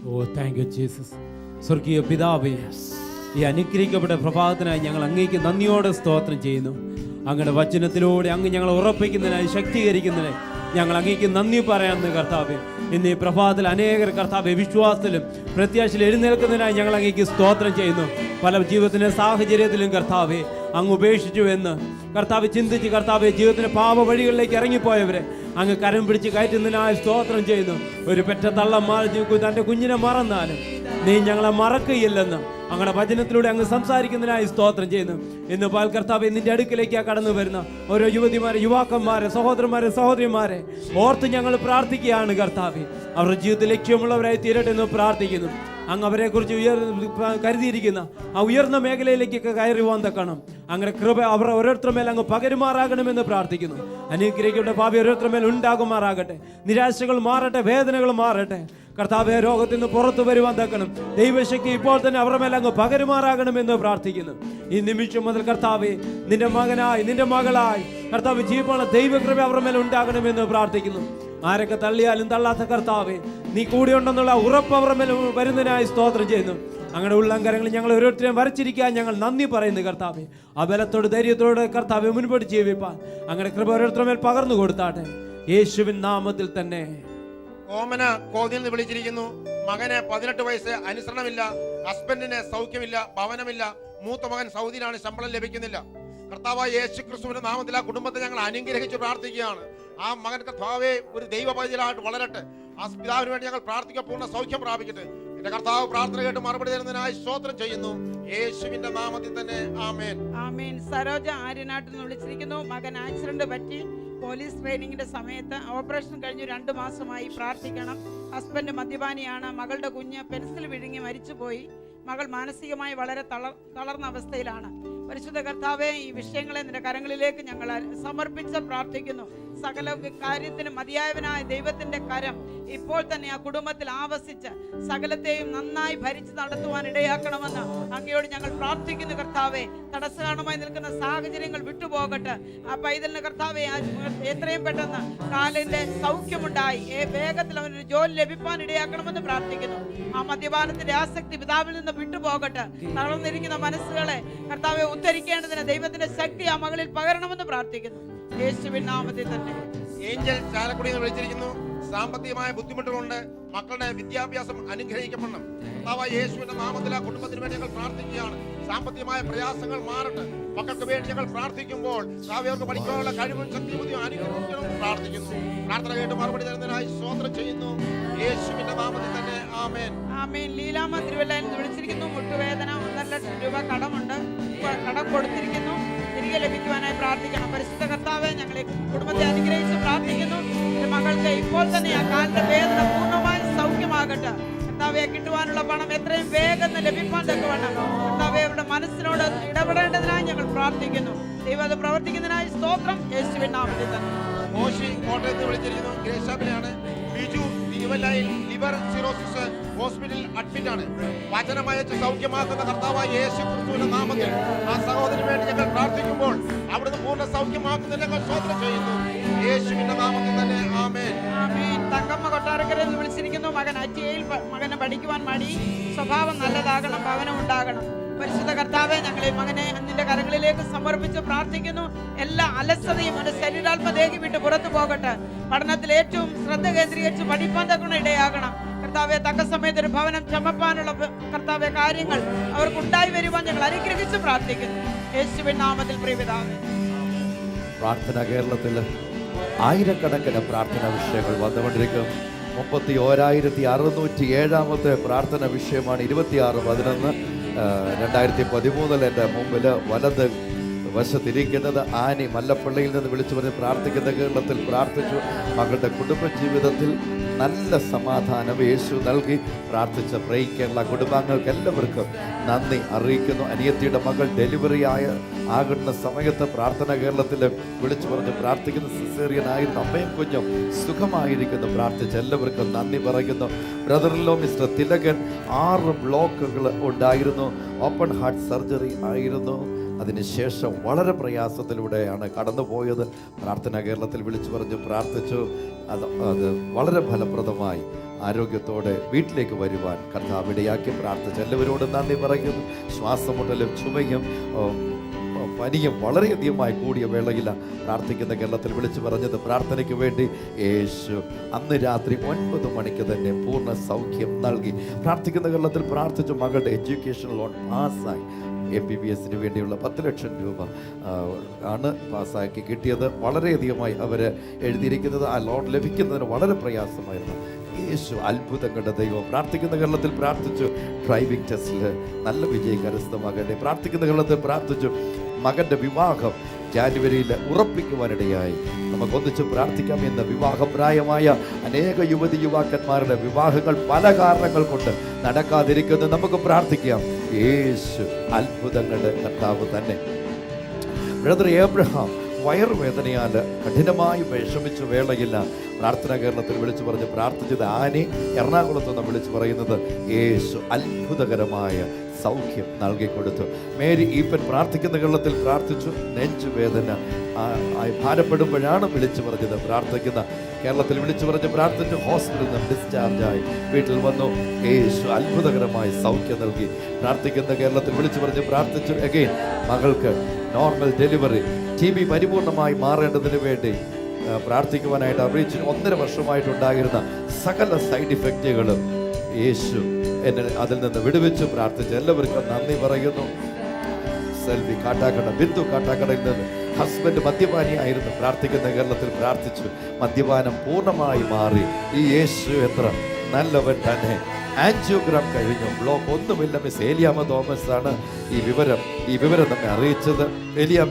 ഓ താങ്ക് യു ജീസസ്. സ്വർഗീയ പിതാവേ, ഈ അനുഗ്രഹിക്കപ്പെട്ട പ്രഭാതത്തിനായി ഞങ്ങൾ അങ്ങേക്ക് നന്ദിയോടെ സ്തോത്രം ചെയ്യുന്നു. അങ്ങയുടെ വചനത്തിലൂടെ അങ്ങ് ഞങ്ങളെ ഉറപ്പിക്കുന്നതിനായി, ശക്തീകരിക്കുന്നതിനായി ഞങ്ങൾ അങ്ങേക്ക് നന്ദി പറയാമെന്ന് കർത്താവേ. ഇന്ന് ഈ പ്രഭാതത്തിൽ അനേകർ കർത്താവെ വിശ്വാസത്തിലും പ്രത്യാശയിലും എഴുന്നേൽക്കുന്നതിനായി ഞങ്ങൾ അങ്ങേക്ക് സ്തോത്രം ചെയ്യുന്നു. പല ജീവിതത്തിൻ്റെ സാഹചര്യത്തിലും കർത്താവെ അങ്ങ് ഉപേക്ഷിച്ചു എന്ന് കർത്താവ് ചിന്തിച്ച് കർത്താവെ ജീവിതത്തിൻ്റെ പാപ വഴികളിലേക്ക് ഇറങ്ങിപ്പോയവരെ അങ്ങ് കരം പിടിച്ച് കയറ്റുന്നതിനായി സ്തോത്രം ചെയ്യുന്നു. ഒരു പെറ്റ തള്ളം തൻ്റെ കുഞ്ഞിനെ മറന്നാലും നീ ഞങ്ങളെ മറക്കുകയില്ലെന്ന് അങ്ങയുടെ വചനത്തിലൂടെ അങ്ങ് സംസാരിക്കുന്നതിനായി സ്തോത്രം ചെയ്യുന്നു. ഇന്ന് പാൽ കർത്താവെ, നിന്റെ അടുക്കിലേക്ക് കടന്നു വരുന്ന ഓരോ യുവതിമാരെ, യുവാക്കന്മാരെ, സഹോദരന്മാരെ, സഹോദരിമാരെ ഓർത്ത് ഞങ്ങൾ പ്രാർത്ഥിക്കുകയാണ് കർത്താവെ. അവരുടെ ജീവിതത്തിൽ ലക്ഷ്യമുള്ളവരായി തീരട്ടെ എന്ന് പ്രാർത്ഥിക്കുന്നു. അങ്ങ് അവരെക്കുറിച്ച് കരുതിയിരിക്കുന്ന ആ ഉയർന്ന മേഖലയിലേക്കൊക്കെ കയറി വന്നേക്കണം. അങ്ങനെ കൃപ അവർ ഓരോരുത്തരുടെ മേൽ അങ്ങ് പകരുമാറാകണമെന്ന് പ്രാർത്ഥിക്കുന്നു. അനുഗ്രഹിക്കപ്പെട്ട ഭാവി ഓരോരുത്തരുടെ മേൽ ഉണ്ടാകുമാറാകട്ടെ. നിരാശകൾ മാറട്ടെ, വേദനകൾ മാറട്ടെ. കർത്താവെ, രോഗത്തിൽ നിന്ന് പുറത്തു വരുവാൻ തക്കണം ദൈവശക്തി ഇപ്പോൾ തന്നെ അവരുടെ മേൽ അങ്ങ് പകരുമാറാകണമെന്ന് പ്രാർത്ഥിക്കുന്നു. ഈ നിമിഷം മുതൽ കർത്താവെ, നിന്റെ മകനായി, നിന്റെ മകളായി കർത്താവ് ജീവനുള്ള ദൈവകൃപ അവരുടെ മേൽ ഉണ്ടാകണമെന്ന് പ്രാർത്ഥിക്കുന്നു. ആരൊക്കെ തള്ളിയാലും തള്ളാത്ത കർത്താവെ, നീ കൂടെ ഉണ്ടെന്നുള്ള ഉറപ്പ് അവരുടെ മേൽ വരുന്നതിനായി സ്തോത്രം ചെയ്യുന്നു. അങ്ങനെ ഉള്ളംകരങ്ങളിൽ ഞങ്ങൾ ഓരോരുത്തരെയും വരച്ചിരിക്കാൻ ഞങ്ങൾ നന്ദി പറയുന്നു കർത്താവെ. ആ ബലത്തോട് ധൈര്യത്തോടെ കർത്താവെ മുൻപോട്ട് ജീവിപ്പാൻ അങ്ങനെ കൃപ ഓരോരുത്തരുടെ മേൽ പകർന്നു കൊടുത്താട്ടെ, യേശുവിൻ നാമത്തിൽ തന്നെ. ഓമന കോതിൽ നിന്ന് വിളിച്ചിരിക്കുന്നു. മകന് 18 വയസ്സ്, അനുസരണമില്ല, ഹസ്ബൻഡിന് സൗഖ്യമില്ല, ഭവനമില്ല, മൂത്ത മകൻ സൗദിയിലാണ്, ശമ്പളം ലഭിക്കുന്നില്ല. കർത്താവായ യേശു ക്രിസ്തുവിന്റെ നാമത്തിൽ ആ കുടുംബത്തെ ഞങ്ങൾ അനുഗ്രഹിച്ച് പ്രാർത്ഥിക്കുകയാണ്. ആ മകൻ കർത്താവെ ഒരു ദൈവപൈതലായിട്ട് വളരട്ടെ. ആ പിതാവിന് വേണ്ടി ഞങ്ങൾ പ്രാർത്ഥിക്കുക, പൂർണ്ണ സൗഖ്യം പ്രാപിക്കട്ടെ. എന്റെ കർത്താവ് പ്രാർത്ഥന കേട്ട് മറുപടി തരുന്നതിനായി സ്തോത്രം ചെയ്യുന്നു, യേശുവിന്റെ നാമത്തിൽ തന്നെ. ആമേൻ. ആമേൻ. സരോജ ആര്യനാട്ടിൽ നിന്ന് വിളിച്ചിരിക്കുന്നു. മകൻ ആക്സിഡന്റ് പറ്റി പോലീസ് ട്രെയിനിങ്ങിന്റെ സമയത്ത് ഓപ്പറേഷൻ കഴിഞ്ഞു 2 മാസമായി. പ്രാർത്ഥിക്കണം. ഹസ്ബൻഡ് മദ്യപാനിയാണ്. മകളുടെ കുഞ്ഞ് പെൻസിൽ വിഴുങ്ങി മരിച്ചുപോയി. മകൾ മാനസികമായി വളരെ തളർന്ന അവസ്ഥയിലാണ്. പരിശുദ്ധ കർത്താവെ, ഈ വിഷയങ്ങളെ നിന്റെ കരങ്ങളിലേക്ക് ഞങ്ങൾ സമർപ്പിച്ച് പ്രാർത്ഥിക്കുന്നു. സകല കാര്യത്തിനും മതിയായവനായ ദൈവത്തിന്റെ കരം ഇപ്പോൾ തന്നെ ആ കുടുംബത്തിൽ ആവസിച്ച് സകലത്തെയും നന്നായി ഭരിച്ച് നടത്തുവാൻ ഇടയാക്കണമെന്ന് അങ്ങയോട് ഞങ്ങൾ പ്രാർത്ഥിക്കുന്നു. കർത്താവെ, തടസ്സകാരണമായി നിൽക്കുന്ന സാഹചര്യങ്ങൾ വിട്ടുപോകട്ടെ. ആ പൈതലിന് കർത്താവെ എത്രയും പെട്ടെന്ന് കാലിന്റെ സൗഖ്യമുണ്ടായി വേഗത്തിൽ അവനൊരു ജോലി ലഭിക്കാൻ ഇടയാക്കണമെന്ന് പ്രാർത്ഥിക്കുന്നു. ആ മദ്യപാനത്തിന്റെ ആസക്തി പിതാവിൽ നിന്ന് വിട്ടുപോകട്ടെ. തളർന്നിരിക്കുന്ന മനസ്സുകളെ കർത്താവെ ഉദ്ധരിക്കേണ്ടതിന് ദൈവത്തിന്റെ ശക്തി ആ മകളിൽ പകരണമെന്ന് പ്രാർത്ഥിക്കുന്നു, യേശുവിൻ നാമത്തിൽ തന്നെ. ഏഞ്ചൽ ചാലക്കുടിയിൽ നിന്ന് വിളിച്ചിരിക്കുന്നു. സാമ്പത്തികമായ ബുദ്ധിമുട്ടുകളുണ്ട്. മക്കളുടെ വിദ്യാഭ്യാസം അനുഗ്രഹിക്കപ്പെടണം. കർത്താവായ യേശുവിന്റെ നാമത്തിൽ ആ കുടുംബത്തിന് വേണ്ടി ഞങ്ങൾ പ്രാർത്ഥിക്കുകയാണ്. സാമ്പത്തികമായ പ്രയാസങ്ങൾ മാറട്ടെ. മക്കൾക്ക് വേണ്ടി ഞങ്ങൾ പ്രാർത്ഥിക്കുമ്പോൾ അവർക്ക് പഠിക്കാനുള്ള കഴിവും ശക്തിയും അനുഗ്രഹിക്കണം പ്രാർത്ഥിക്കുന്നു. പ്രാർത്ഥന കേട്ട് മറുപടി തരുന്നതിനായി സ്തോത്രം ചെയ്യുന്നു. യേശുവിന്റെ നാമത്തിൽ തന്നെ ആമേൻ. ആമേൻ. ലീലാമ്മ തിരുവല്ലയിൽ നിന്ന് വിളിച്ചിരിക്കുന്നു. മുട്ടുവേദന, 1.5 ലക്ഷം രൂപ കടമുണ്ട്. കടം കൊടുത്തിരിക്കുന്നു, തിരികെ ലഭിക്കുവാനായി പ്രാർത്ഥിക്കണം. പരിശുദ്ധ കർത്താവെ, ഞങ്ങളെ കുടുംബത്തെ അനുഗ്രഹിച്ച് പ്രാർത്ഥിക്കുന്നു. മകൾക്ക് ഇപ്പോൾ തന്നെ ആ കാലിന്റെ വേദന പൂർണ്ണമായി സൗഖ്യമാകട്ടെ. കർത്താവെ, കിട്ടുവാനുള്ള പണം എത്രയും വേഗം ലഭിക്കാൻ തക്കവണ്ണം കർത്താവെ അവരുടെ മനസ്സിനോട് ഇടപെടേണ്ടതിനായി ഞങ്ങൾ പ്രാർത്ഥിക്കുന്നു. ദൈവം അത് പ്രവർത്തിക്കുന്നതിനായി സ്തോത്രം. യേശുവിൻ നാമത്തിൽ തന്നെ. മോശി കോട്ടയത്ത് വിളിച്ചിരിക്കുന്നു. ഗ്രേശാബിലാണ്. ബിജു തിരുവല്ലയിൽ ലിവർ സിറോസിസ് ഹോസ്പിറ്റലിൽ അഡ്മിറ്റ് ആണ്. വചനമയച്ച് സൗഖ്യമാക്കുന്ന കർത്താവായ യേശു ക്രിസ്തുവിന്റെ നാമത്തിൽ ആ സഹോദരന് വേണ്ടി ഞങ്ങൾ പ്രാർത്ഥിക്കുമ്പോൾ അവിടുന്ന് പൂർണ്ണ സൗഖ്യമാക്കുന്നതിനെ ഞങ്ങൾ സ്തോത്രം ചെയ്യുന്നു. യേശുവിന്റെ നാമത്തിൽ തന്നെ ആമേൻ. ആമേൻ. തങ്കമ്മ കൊട്ടാരക്കരയിൽ നിന്ന് വിളിച്ചിരിക്കുന്നു. മകൻ അറ്റിയയിൽ മകനെ പഠിക്കുവാൻ മടി, സ്വഭാവം നല്ലതാകണം, ഭവനം ഉണ്ടാകണം. പരിശുദ്ധ കർത്താവെ, ഞങ്ങളെ മകനെ നിന്റെ കരങ്ങളിലേക്ക് സമർപ്പിച്ച് പ്രാർത്ഥിക്കുന്നു. എല്ലാ അലസതയും അവന്റെ ശരീരാത്മദേഹി വിട്ട് പുറത്തു പോകട്ടെ. പഠനത്തിൽ ഏറ്റവും ശ്രദ്ധ കേന്ദ്രീകരിച്ച് പഠിപ്പാൻ തക്കുന്ന ഇടയാകണം. കർത്താവെ, തക്ക സമയത്ത് ഒരു ഭവനം ചമപ്പാനുള്ള കർത്താവെ കാര്യങ്ങൾ അവർക്കുണ്ടായി വരുവാൻ ഞങ്ങൾ അനുഗ്രഹിച്ച് പ്രാർത്ഥിക്കുന്നു. യേശുവിൻ നാമത്തിൽ പ്രിയപിതാവേ. പ്രാർത്ഥന കേരളത്തിൽ ആയിരക്കണക്കിന് പ്രാർത്ഥനാ വിഷയങ്ങൾ വന്നുകൊണ്ടിരിക്കും. 31,607 പ്രാർത്ഥന വിഷയമാണ് 26/11/2013 എൻ്റെ മുമ്പിൽ വലത് വശത്തിരിക്കുന്നത്. ആനി മല്ലപ്പള്ളിയിൽ നിന്ന് വിളിച്ചു പറഞ്ഞ് പ്രാർത്ഥിക്കുന്ന കേരളത്തിൽ പ്രാർത്ഥിച്ചു. മകളുടെ കുടുംബജീവിതത്തിൽ നല്ല സമാധാനം യേശു നൽകി പ്രാർത്ഥിച്ച പ്രൈ കേരള കുടുംബാംഗങ്ങൾക്ക് എല്ലാവർക്കും നന്ദി അറിയിക്കുന്നു. അനിയത്തിയുടെ മകൾ ഡെലിവറി ആകുന്ന സമയത്ത് പ്രാർത്ഥന കേരളത്തിൽ വിളിച്ചു പറഞ്ഞ് പ്രാർത്ഥിക്കുന്ന സിസേറിയനായിരുന്നു. അമ്മയും കുഞ്ഞും സുഖമായിരിക്കുന്നു പ്രാർത്ഥിച്ച് എല്ലാവർക്കും നന്ദി പറയുന്നു. ബ്രദറിലോ മിസ്റ്റർ തിലകൻ 6 ബ്ലോക്കുകൾ ഉണ്ടായിരുന്നു. ഓപ്പൺ ഹാർട്ട് സർജറി ആയിരുന്നു. അതിനുശേഷം വളരെ പ്രയാസത്തിലൂടെയാണ് കടന്നുപോയത്. പ്രാർത്ഥന കേരളത്തിൽ വിളിച്ചു പറഞ്ഞ് പ്രാർത്ഥിച്ചു. അത് വളരെ ഫലപ്രദമായി ആരോഗ്യത്തോടെ വീട്ടിലേക്ക് വരുവാൻ കർത്താവ് ഇടയാക്കി പ്രാർത്ഥിച്ചു. എല്ലാവരോടും നന്ദി പറയുന്നു. ശ്വാസമുട്ടലും ചുമയും പനിയും വളരെയധികമായി കൂടിയ വേളയിലാണ് പ്രാർത്ഥിക്കുന്ന കേരളത്തിൽ വിളിച്ചു പറഞ്ഞത്. പ്രാർത്ഥനയ്ക്ക് വേണ്ടി യേശു അന്ന് രാത്രി 9 മണിക്ക് തന്നെ പൂർണ്ണ സൗഖ്യം നൽകി. പ്രാർത്ഥിക്കുന്ന കേരളത്തിൽ പ്രാർത്ഥിച്ചു. മകളുടെ എഡ്യൂക്കേഷൻ ലോൺ പാസ്സായി. MBBSന് വേണ്ടിയുള്ള 10 ലക്ഷം രൂപ ആണ് പാസ്സാക്കി കിട്ടിയത്. വളരെയധികമായി അവർ എഴുതിയിരിക്കുന്നത് ആ ലോൺ ലഭിക്കുന്നതിന് വളരെ പ്രയാസമായിരുന്നു. യേശു അത്ഭുതങ്ങളുടെ ദൈവം. പ്രാർത്ഥിക്കുന്ന കേരളത്തിൽ പ്രാർത്ഥിച്ചു. ഡ്രൈവിംഗ് ടെസ്റ്റിൽ നല്ല വിജയം കരസ്ഥമാകട്ടെ. പ്രാർത്ഥിക്കുന്ന കേരളത്തിൽ പ്രാർത്ഥിച്ചു. മകൻ്റെ വിവാഹം ജാനുവരിയിൽ ഉറപ്പിക്കുവാനിടയായി. നമുക്കൊന്നിച്ച് പ്രാർത്ഥിക്കാം. ഇന്ന് വിവാഹപ്രായമായ അനേക യുവാക്കന്മാരുടെ വിവാഹങ്ങൾ പല കാരണങ്ങൾ കൊണ്ട് നടക്കാതിരിക്കുന്നു. നമുക്ക് പ്രാർത്ഥിക്കാം. യേശു അത്ഭുതങ്ങളുടെ കർത്താവ് തന്നെ. ബ്രദർ ഏബ്രഹാം വയറുവേദനയാൽ കഠിനമായി വിഷമിച്ച വേളയില്ല പ്രാർത്ഥന കേരളത്തിൽ വിളിച്ചു പറഞ്ഞ് പ്രാർത്ഥിച്ചത്. ആനി എറണാകുളത്ത് നിന്ന് വിളിച്ചു പറയുന്നത് യേശു അത്ഭുതകരമായ സൗഖ്യം നൽകിക്കൊടുത്തു. മേരി ഈപ്പൻ പ്രാർത്ഥിക്കുന്ന കേരളത്തിൽ പ്രാർത്ഥിച്ചു. നെഞ്ചുവേദന ഭാരപ്പെടുമ്പോഴാണ് വിളിച്ചു പറഞ്ഞത്. പ്രാർത്ഥിക്കുന്ന കേരളത്തിൽ വിളിച്ചു പറഞ്ഞ് പ്രാർത്ഥിച്ചു. ഹോസ്പിറ്റലിൽ നിന്ന് ഡിസ്ചാർജായി വീട്ടിൽ വന്നു. യേശു അത്ഭുതകരമായ സൗഖ്യം നൽകി. പ്രാർത്ഥിക്കുന്ന കേരളത്തിൽ വിളിച്ചു പറഞ്ഞ് പ്രാർത്ഥിച്ചു. അഗെയിൻ മകൾക്ക് നോർമൽ ഡെലിവറി. TB പരിപൂർണമായി മാറേണ്ടതിന് വേണ്ടി പ്രാർത്ഥിക്കുവാനായിട്ട് അറിയിച്ചു. 1.5 വർഷമായിട്ടുണ്ടായിരുന്ന സകല സൈഡ് ഇഫക്റ്റുകളും യേശു എന്നെ അതിൽ നിന്ന് വിടുവിച്ചു. പ്രാർത്ഥിച്ച് എല്ലാവർക്കും നന്ദി പറയുന്നു. സെൽവി കാട്ടാക്കട, ബിന്ദു കാട്ടാക്കടയിൽ നിന്ന് ഹസ്ബൻഡ് മദ്യപാനിയായിരുന്നു. പ്രാർത്ഥിക്കുന്ന കേരളത്തിൽ പ്രാർത്ഥിച്ചു. മദ്യപാനം പൂർണ്ണമായി മാറി. ഈ യേശു എത്ര നല്ലവൻ തന്നെ. ആൻജിയോഗ്രാം കഴിഞ്ഞു. ബ്ലോക്ക് ഒന്നുമില്ല. മിസ് ഏലിയാമ്മ തോമസ് ആണ് ഈ വിവരം നമ്മെ അറിയിച്ചത്.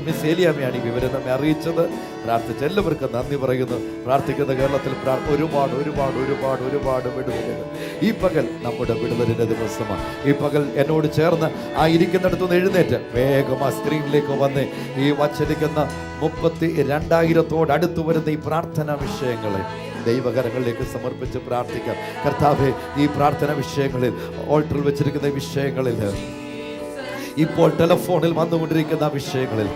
മിസ് ഏലിയാമ്മയാണ് ഈ വിവരം നമ്മെ അറിയിച്ചത്. പ്രാർത്ഥിച്ച് എല്ലാവർക്കും നന്ദി പറയുന്നു. പ്രാർത്ഥിക്കുന്ന കേരളത്തിൽ ഒരുപാട് വിടുതലുകൾ. ഈ പകൽ നമ്മുടെ വിടുതലിൻ്റെ ദിവസമാണ്. ഈ പകൽ എന്നോട് ചേർന്ന് ആ ഇരിക്കുന്നിടത്തുനിന്ന് എഴുന്നേറ്റ് വേഗം ആ സ്ക്രീനിലേക്ക് വന്ന് ഈ വച്ചിരിക്കുന്ന 32,000 അടുത്തു വരുന്ന ഈ പ്രാർത്ഥനാ വിഷയങ്ങളെ ദൈവകരങ്ങളിലേക്ക് സമർപ്പിച്ച് പ്രാർത്ഥിക്കാം. കർത്താവേ, ഈ പ്രാർത്ഥന വിഷയങ്ങളിൽ ഓൾട്ടറിൽ വെച്ചിരിക്കുന്ന വിഷയങ്ങളിൽ ഇപ്പോൾ ടെലഫോണിൽ വന്നുകൊണ്ടിരിക്കുന്ന വിഷയങ്ങളിൽ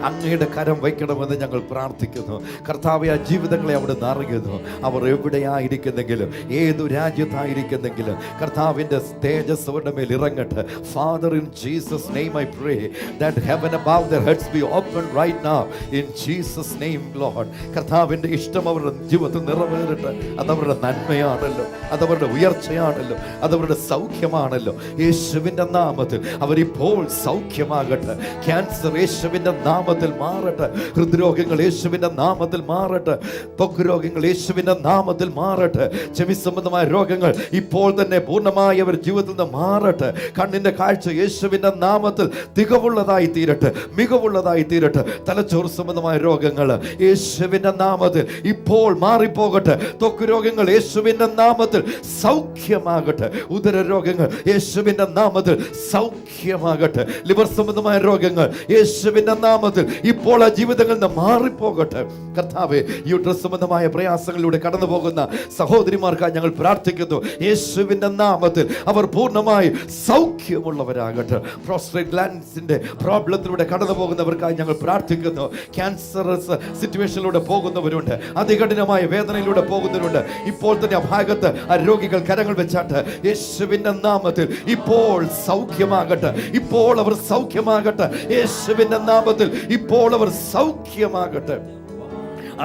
അങ്ങയുടെ കരം വയ്ക്കണമെന്ന് ഞങ്ങൾ പ്രാർത്ഥിക്കുന്നു. കർത്താവെ, ആ ജീവിതങ്ങളെ അവിടെ അറിയുന്നു. അവർ എവിടെയായിരിക്കുന്നെങ്കിലും ഏതു രാജ്യത്തായിരിക്കുന്നെങ്കിലും കർത്താവിൻ്റെ തേജസ് അവരുടെ മേൽ ഇറങ്ങട്ടെ. Father, in Jesus' name I pray that heaven above their heads be open right now in Jesus' name, Lord. കർത്താവിൻ്റെ ഇഷ്ടം അവരുടെ ജീവിതത്തിൽ നിറവേറട്ടെ. അതവരുടെ നന്മയാണല്ലോ, അതവരുടെ ഉയർച്ചയാണല്ലോ, അതവരുടെ സൗഖ്യമാണല്ലോ. യേശുവിൻ്റെ നാമത്തിൽ അവരിപ്പോൾ സൗഖ്യമാകട്ടെ. ക്യാൻസർ യേശുവിൻ്റെ നാമത്തിൽ മാറട്ടെ. ഹൃദ്രോഗങ്ങൾ യേശുവിൻ്റെ നാമത്തിൽ മാറട്ടെ. ത്വക്ക് രോഗങ്ങൾ യേശുവിൻ്റെ നാമത്തിൽ മാറട്ടെ. ചെവി സംബന്ധമായ രോഗങ്ങൾ ഇപ്പോൾ തന്നെ പൂർണ്ണമായി അവർ ജീവിതത്തിൽ നിന്ന് മാറട്ടെ. കണ്ണിൻ്റെ കാഴ്ച യേശുവിൻ്റെ നാമത്തിൽ തികവുള്ളതായി തീരട്ടെ, മികവുള്ളതായി തീരട്ടെ. തലച്ചോറ് സംബന്ധമായ രോഗങ്ങൾ യേശുവിൻ്റെ നാമത്തിൽ ഇപ്പോൾ മാറിപ്പോകട്ടെ. ത്വക്ക് രോഗങ്ങൾ യേശുവിൻ്റെ നാമത്തിൽ സൗഖ്യമാകട്ടെ. ഉദര രോഗങ്ങൾ യേശുവിൻ്റെ നാമത്തിൽ സൗഖ്യമാകട്ടെ. ലിവർ സംബന്ധമായ രോഗങ്ങൾ യേശുവിൻ്റെ നാമത്തിൽ ഇപ്പോൾ ആ ജീവിതങ്ങളിൽ നിന്ന് മാറിപ്പോകട്ടെ. കർത്താവേ, യൂട്രസ് സംബന്ധമായ പ്രയാസങ്ങളിലൂടെ കടന്നു പോകുന്ന സഹോദരിമാർക്കായി ഞങ്ങൾ പ്രാർത്ഥിക്കുന്നു. യേശുവിൻ്റെ നാമത്തിൽ അവർ പൂർണ്ണമായി സൗഖ്യമുള്ളവരാകട്ടെ. പ്രോസ്ട്രേറ്റ് ഗ്ലാൻസിന്റെ പ്രോബ്ലത്തിലൂടെ കടന്നു പോകുന്നവർക്കായി ഞങ്ങൾ പ്രാർത്ഥിക്കുന്നു. ക്യാൻസറസ് സിറ്റുവേഷനിലൂടെ പോകുന്നവരുണ്ട്, അതികഠിനമായ വേദനയിലൂടെ പോകുന്നവരുണ്ട്. ഇപ്പോൾ തന്നെ ആ ഭാഗത്ത് ആ രോഗികൾ കരങ്ങൾ വെച്ചാട്ട് യേശുവിൻ്റെ നാമത്തിൽ ഇപ്പോൾ സൗഖ്യമാകട്ടെ. ഇപ്പോൾ അവർ സൗഖ്യമാകട്ടെ. യേശുവിൻ്റെ നാമത്തിൽ ഇപ്പോൾ അവർ സൗഖ്യമാകട്ടെ.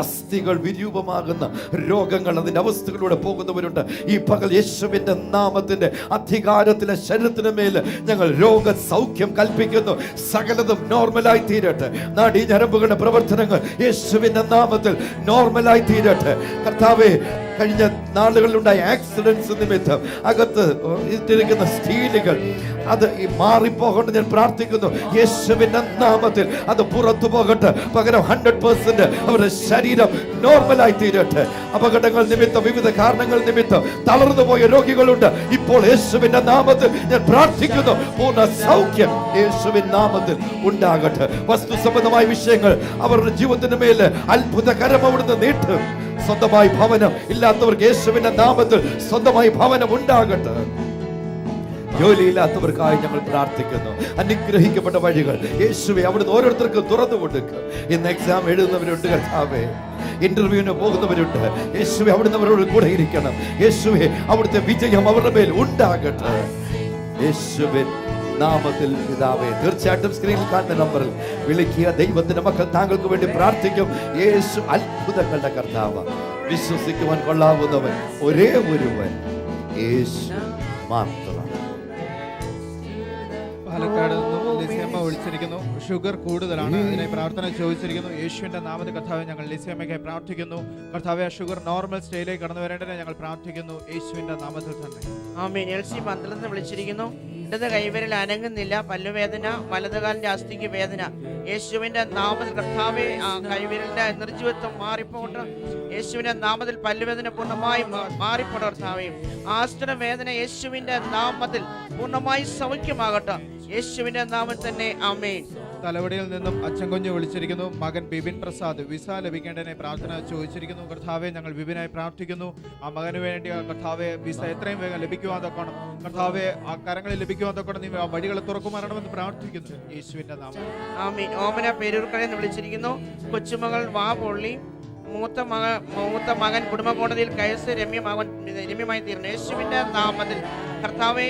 അസ്ഥികൾ വിരൂപമാകുന്ന രോഗങ്ങൾ, അതിൻ്റെ അവസ്ഥകളിലൂടെ പോകുന്നവരുണ്ട്. ഈ പകൽ യേശുവിൻ്റെ നാമത്തിൻ്റെ അധികാരത്തിലെ ശരീരത്തിന് മേൽ ഞങ്ങൾ രോഗസൗഖ്യം കൽപ്പിക്കുന്നു. സകലതും നോർമലായി തീരട്ടെ. നാഡീ ഞരമ്പുകളുടെ പ്രവർത്തനങ്ങൾ യേശുവിൻ്റെ നാമത്തിൽ നോർമലായി തീരട്ടെ. കർത്താവേ, കഴിഞ്ഞ നാളുകളിലുണ്ടായ ആക്സിഡൻസ് നിമിത്തം അകത്ത് ഇട്ടിരിക്കുന്ന സ്റ്റീലുകൾ അത് മാറിപ്പോകട്ടെ. ഞാൻ പ്രാർത്ഥിക്കുന്നു യേശുവിൻ്റെ നാമത്തിൽ അത് പുറത്തു പോകട്ടെ. പകരം 100% അവരുടെ ശരീരം നോർമലായി തീരട്ടെ. അപകടങ്ങൾ നിമിത്തം, വിവിധ കാരണങ്ങൾ നിമിത്തം തളർന്നു പോയ രോഗികളുണ്ട്. ഇപ്പോൾ യേശുവിൻ്റെ നാമത്തിൽ ഞാൻ പ്രാർത്ഥിക്കുന്നു, പൂർണ്ണ സൗഖ്യം യേശുവിൻ നാമത്തിൽ ഉണ്ടാകട്ടെ. വസ്തു സംബന്ധമായ വിഷയങ്ങൾ അവരുടെ ജീവിതത്തിന് മേല് അത്ഭുത കരം അവിടുന്ന് നീട്ടും. സ്വന്തമായി ഭവനം ഇല്ലാത്തവർക്ക് യേശുവിന്റെ നാമത്തിൽ സ്വന്തമായി ഭവനം ഉണ്ടാകട്ടെ. ജോലിയില്ലാത്തവർക്കായി ഞങ്ങൾ പ്രാർത്ഥിക്കുന്നു. അനുഗ്രഹിക്കപ്പെട്ട വഴികൾ യേശുവെ അവിടുന്ന് ഓരോരുത്തർക്കും തുറന്നു കൊടുക്കുക. ഇന്ന് എക്സാം എഴുതുന്നവരുണ്ട് കർത്താവേ, ഇന്റർവ്യൂവിന് പോകുന്നവരുണ്ട്. യേശുവെ അവിടുന്ന് അവരോട് കൂടെ ഇരിക്കണം. യേശുവെ അവിടുത്തെ വിജയം അവരുടെ മേൽ ഉണ്ടാകട്ടെ. യേശുവിൻ നാമത്തിൽ പിതാവേ. തീർച്ചയായിട്ടും സ്ക്രീനിൽ കാണുന്ന നമ്പറിൽ വിളിക്കുക. ദൈവത്തിന്റെ മക്കൾ താങ്കൾക്ക് വേണ്ടി പ്രാർത്ഥിക്കും. യേശു അത്ഭുതങ്ങളുടെ കർത്താവ്. വിശ്വസിക്കുവാൻ കൊള്ളാവുന്നവൻ ഒരേ ഒരുവൻ യേശു മാത്രം. പാലക്കാട് നിന്നും ലിസിയമ്മ വിളിച്ചിരിക്കുന്നു. ഷുഗർ കൂടുതലാണ്, അതിനെ പ്രാർത്ഥന ചോദിച്ചിരിക്കുന്നു. യേശുവിന്റെ നാമത്തിൽ കർത്താവെ ഞങ്ങൾ ലിസിയമ്മയ്ക്കായി പ്രാർത്ഥിക്കുന്നു. കർത്താവെ, ഷുഗർ നോർമൽ സ്റ്റേജിലേക്ക് കടന്നു വരേണ്ടതിനെ ഞങ്ങൾ പ്രാർത്ഥിക്കുന്നു യേശുവിന്റെ നാമത്തിൽ തന്നെ. ആമേൻ. എൽസി പന്തളത്ത് വിളിച്ചിരിക്കുന്നു. ഇടത് കൈവിരൽ അനങ്ങുന്നില്ല, പല്ലുവേദന, വലതുകാലിന്റെ അസ്ഥിക്ക് വേദന. യേശുവിന്റെ നാമത്തിൽ കർത്താവെ ആ കൈവിരലിന്റെ നിർജ്ജീവത്വം മാറിപ്പോട്ടെ. യേശുവിന്റെ നാമത്തിൽ പല്ലുവേദന പൂർണ്ണമായി മാറിപ്പോട്ടെ. കർത്താവെ, ആസ്തന വേദന യേശുവിന്റെ നാമത്തിൽ പൂർണ്ണമായി സൗഖ്യമാകട്ടെ. യേശുവിന്റെ നാമം തന്നെ ആമേൻ. തലവടിയിൽ നിന്നും അച്ചൻകുഞ്ഞ് വിളിച്ചിരിക്കുന്നു. മകൻ ബിബിൻ പ്രസാദ് വിസ ലഭിക്കേണ്ടതിനെ പ്രാർത്ഥന ചോദിച്ചിരിക്കുന്നു. കർത്താവെ, ഞങ്ങൾ ബിബിനായി പ്രാർത്ഥിക്കുന്നു. ആ മകന് വേണ്ടി കർത്താവെ വിസ എത്രയും വേഗം ലഭിക്കുവാൻ തൊക്കണം. കർത്താവെ, ആ കരങ്ങളിൽ ലഭിക്കുവാൻ തൊക്കണം. നീ ആ വഴികളെ തുറക്കുമാറണമെന്ന് പ്രാർത്ഥിക്കുന്നു യേശുവിന്റെ നാമം. ആമേൻ. ഓമന പേരൂർക്കടയിൽ നിന്ന് വിളിച്ചിരിക്കുന്നു. കൊച്ചുമകൾ വാ പൊള്ളി, മൂത്ത മകൻ കുടുംബ കോടതിയിൽ കേസ് രമ്യമായി തീർന്നു. യേശുവിന്റെ നാമത്തിൽ കർത്താവെ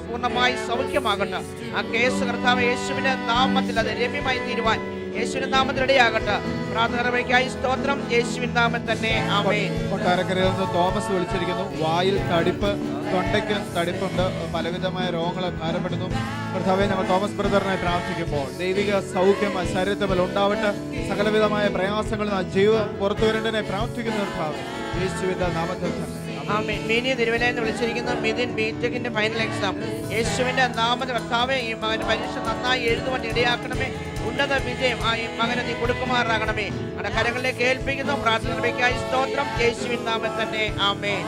പൂർണ്ണമായി സൗഖ്യമാകട്ടെ. ആ കേസ് കർത്താവെ യേശുവിന്റെ നാമത്തിൽ അത് രമ്യമായി തീരുവാൻ യേശുവിന്റെ നാമത്തിൽ ഇടയാകട്ടെ. പ്രാർത്ഥനയ്ക്കായി സ്തോത്രം. യേശുവിൻ നാമം തന്നെ ആമേൻ. കൊട്ടാരക്കരയിൽ നിന്ന് തോമസ് വിളിച്ചിരിക്കുന്നു. വായിൽ തടിപ്പ്, തൊണ്ടയ്ക്ക് തടിപ്പുണ്ട്, പലവിധമായ രോഗങ്ങൾ ഭാരപ്പെടുന്നു. കർത്താവെ, ഞങ്ങൾ തോമസ് ബ്രദറിനായി പ്രാർത്ഥിക്കുമ്പോൾ ദൈവിക സൗഖ്യം ശരീരത്തിൽ ഉണ്ടാവട്ടെ. സകലവിധമായ പ്രയാസങ്ങളിൽ ആ ജീവൻ പുറത്തു വരേണ്ടതിനെ പ്രാർത്ഥിക്കുന്നു കർത്താവെ യേശുവിന്റെ നാമത്തിൽ തന്നെ. ആമേൻ. മിനി തിരുവല്ലയെന്ന് വിളിച്ചിരിക്കുന്നു. മിഥിൻ ബിടെക്കിന്റെ ഫൈനൽ എക്സാം യേശുവിന്റെ നാമത്തിൽ കർത്താവെ ഈ മകൻ പരീക്ഷ നന്നായി എഴുതുവാൻ ഇടയാക്കണമേ. ഉന്നത വിജയം ആ ഈ മകനെ നീ കൊടുക്കുമാറാകണമേ. അവിടെ കരങ്ങളിലേക്ക് ഏൽപ്പിക്കുന്നു. പ്രാർത്ഥനയ്ക്കായി സ്തോത്രം. യേശുവിൻ നാമം തന്നെ ആമേൻ.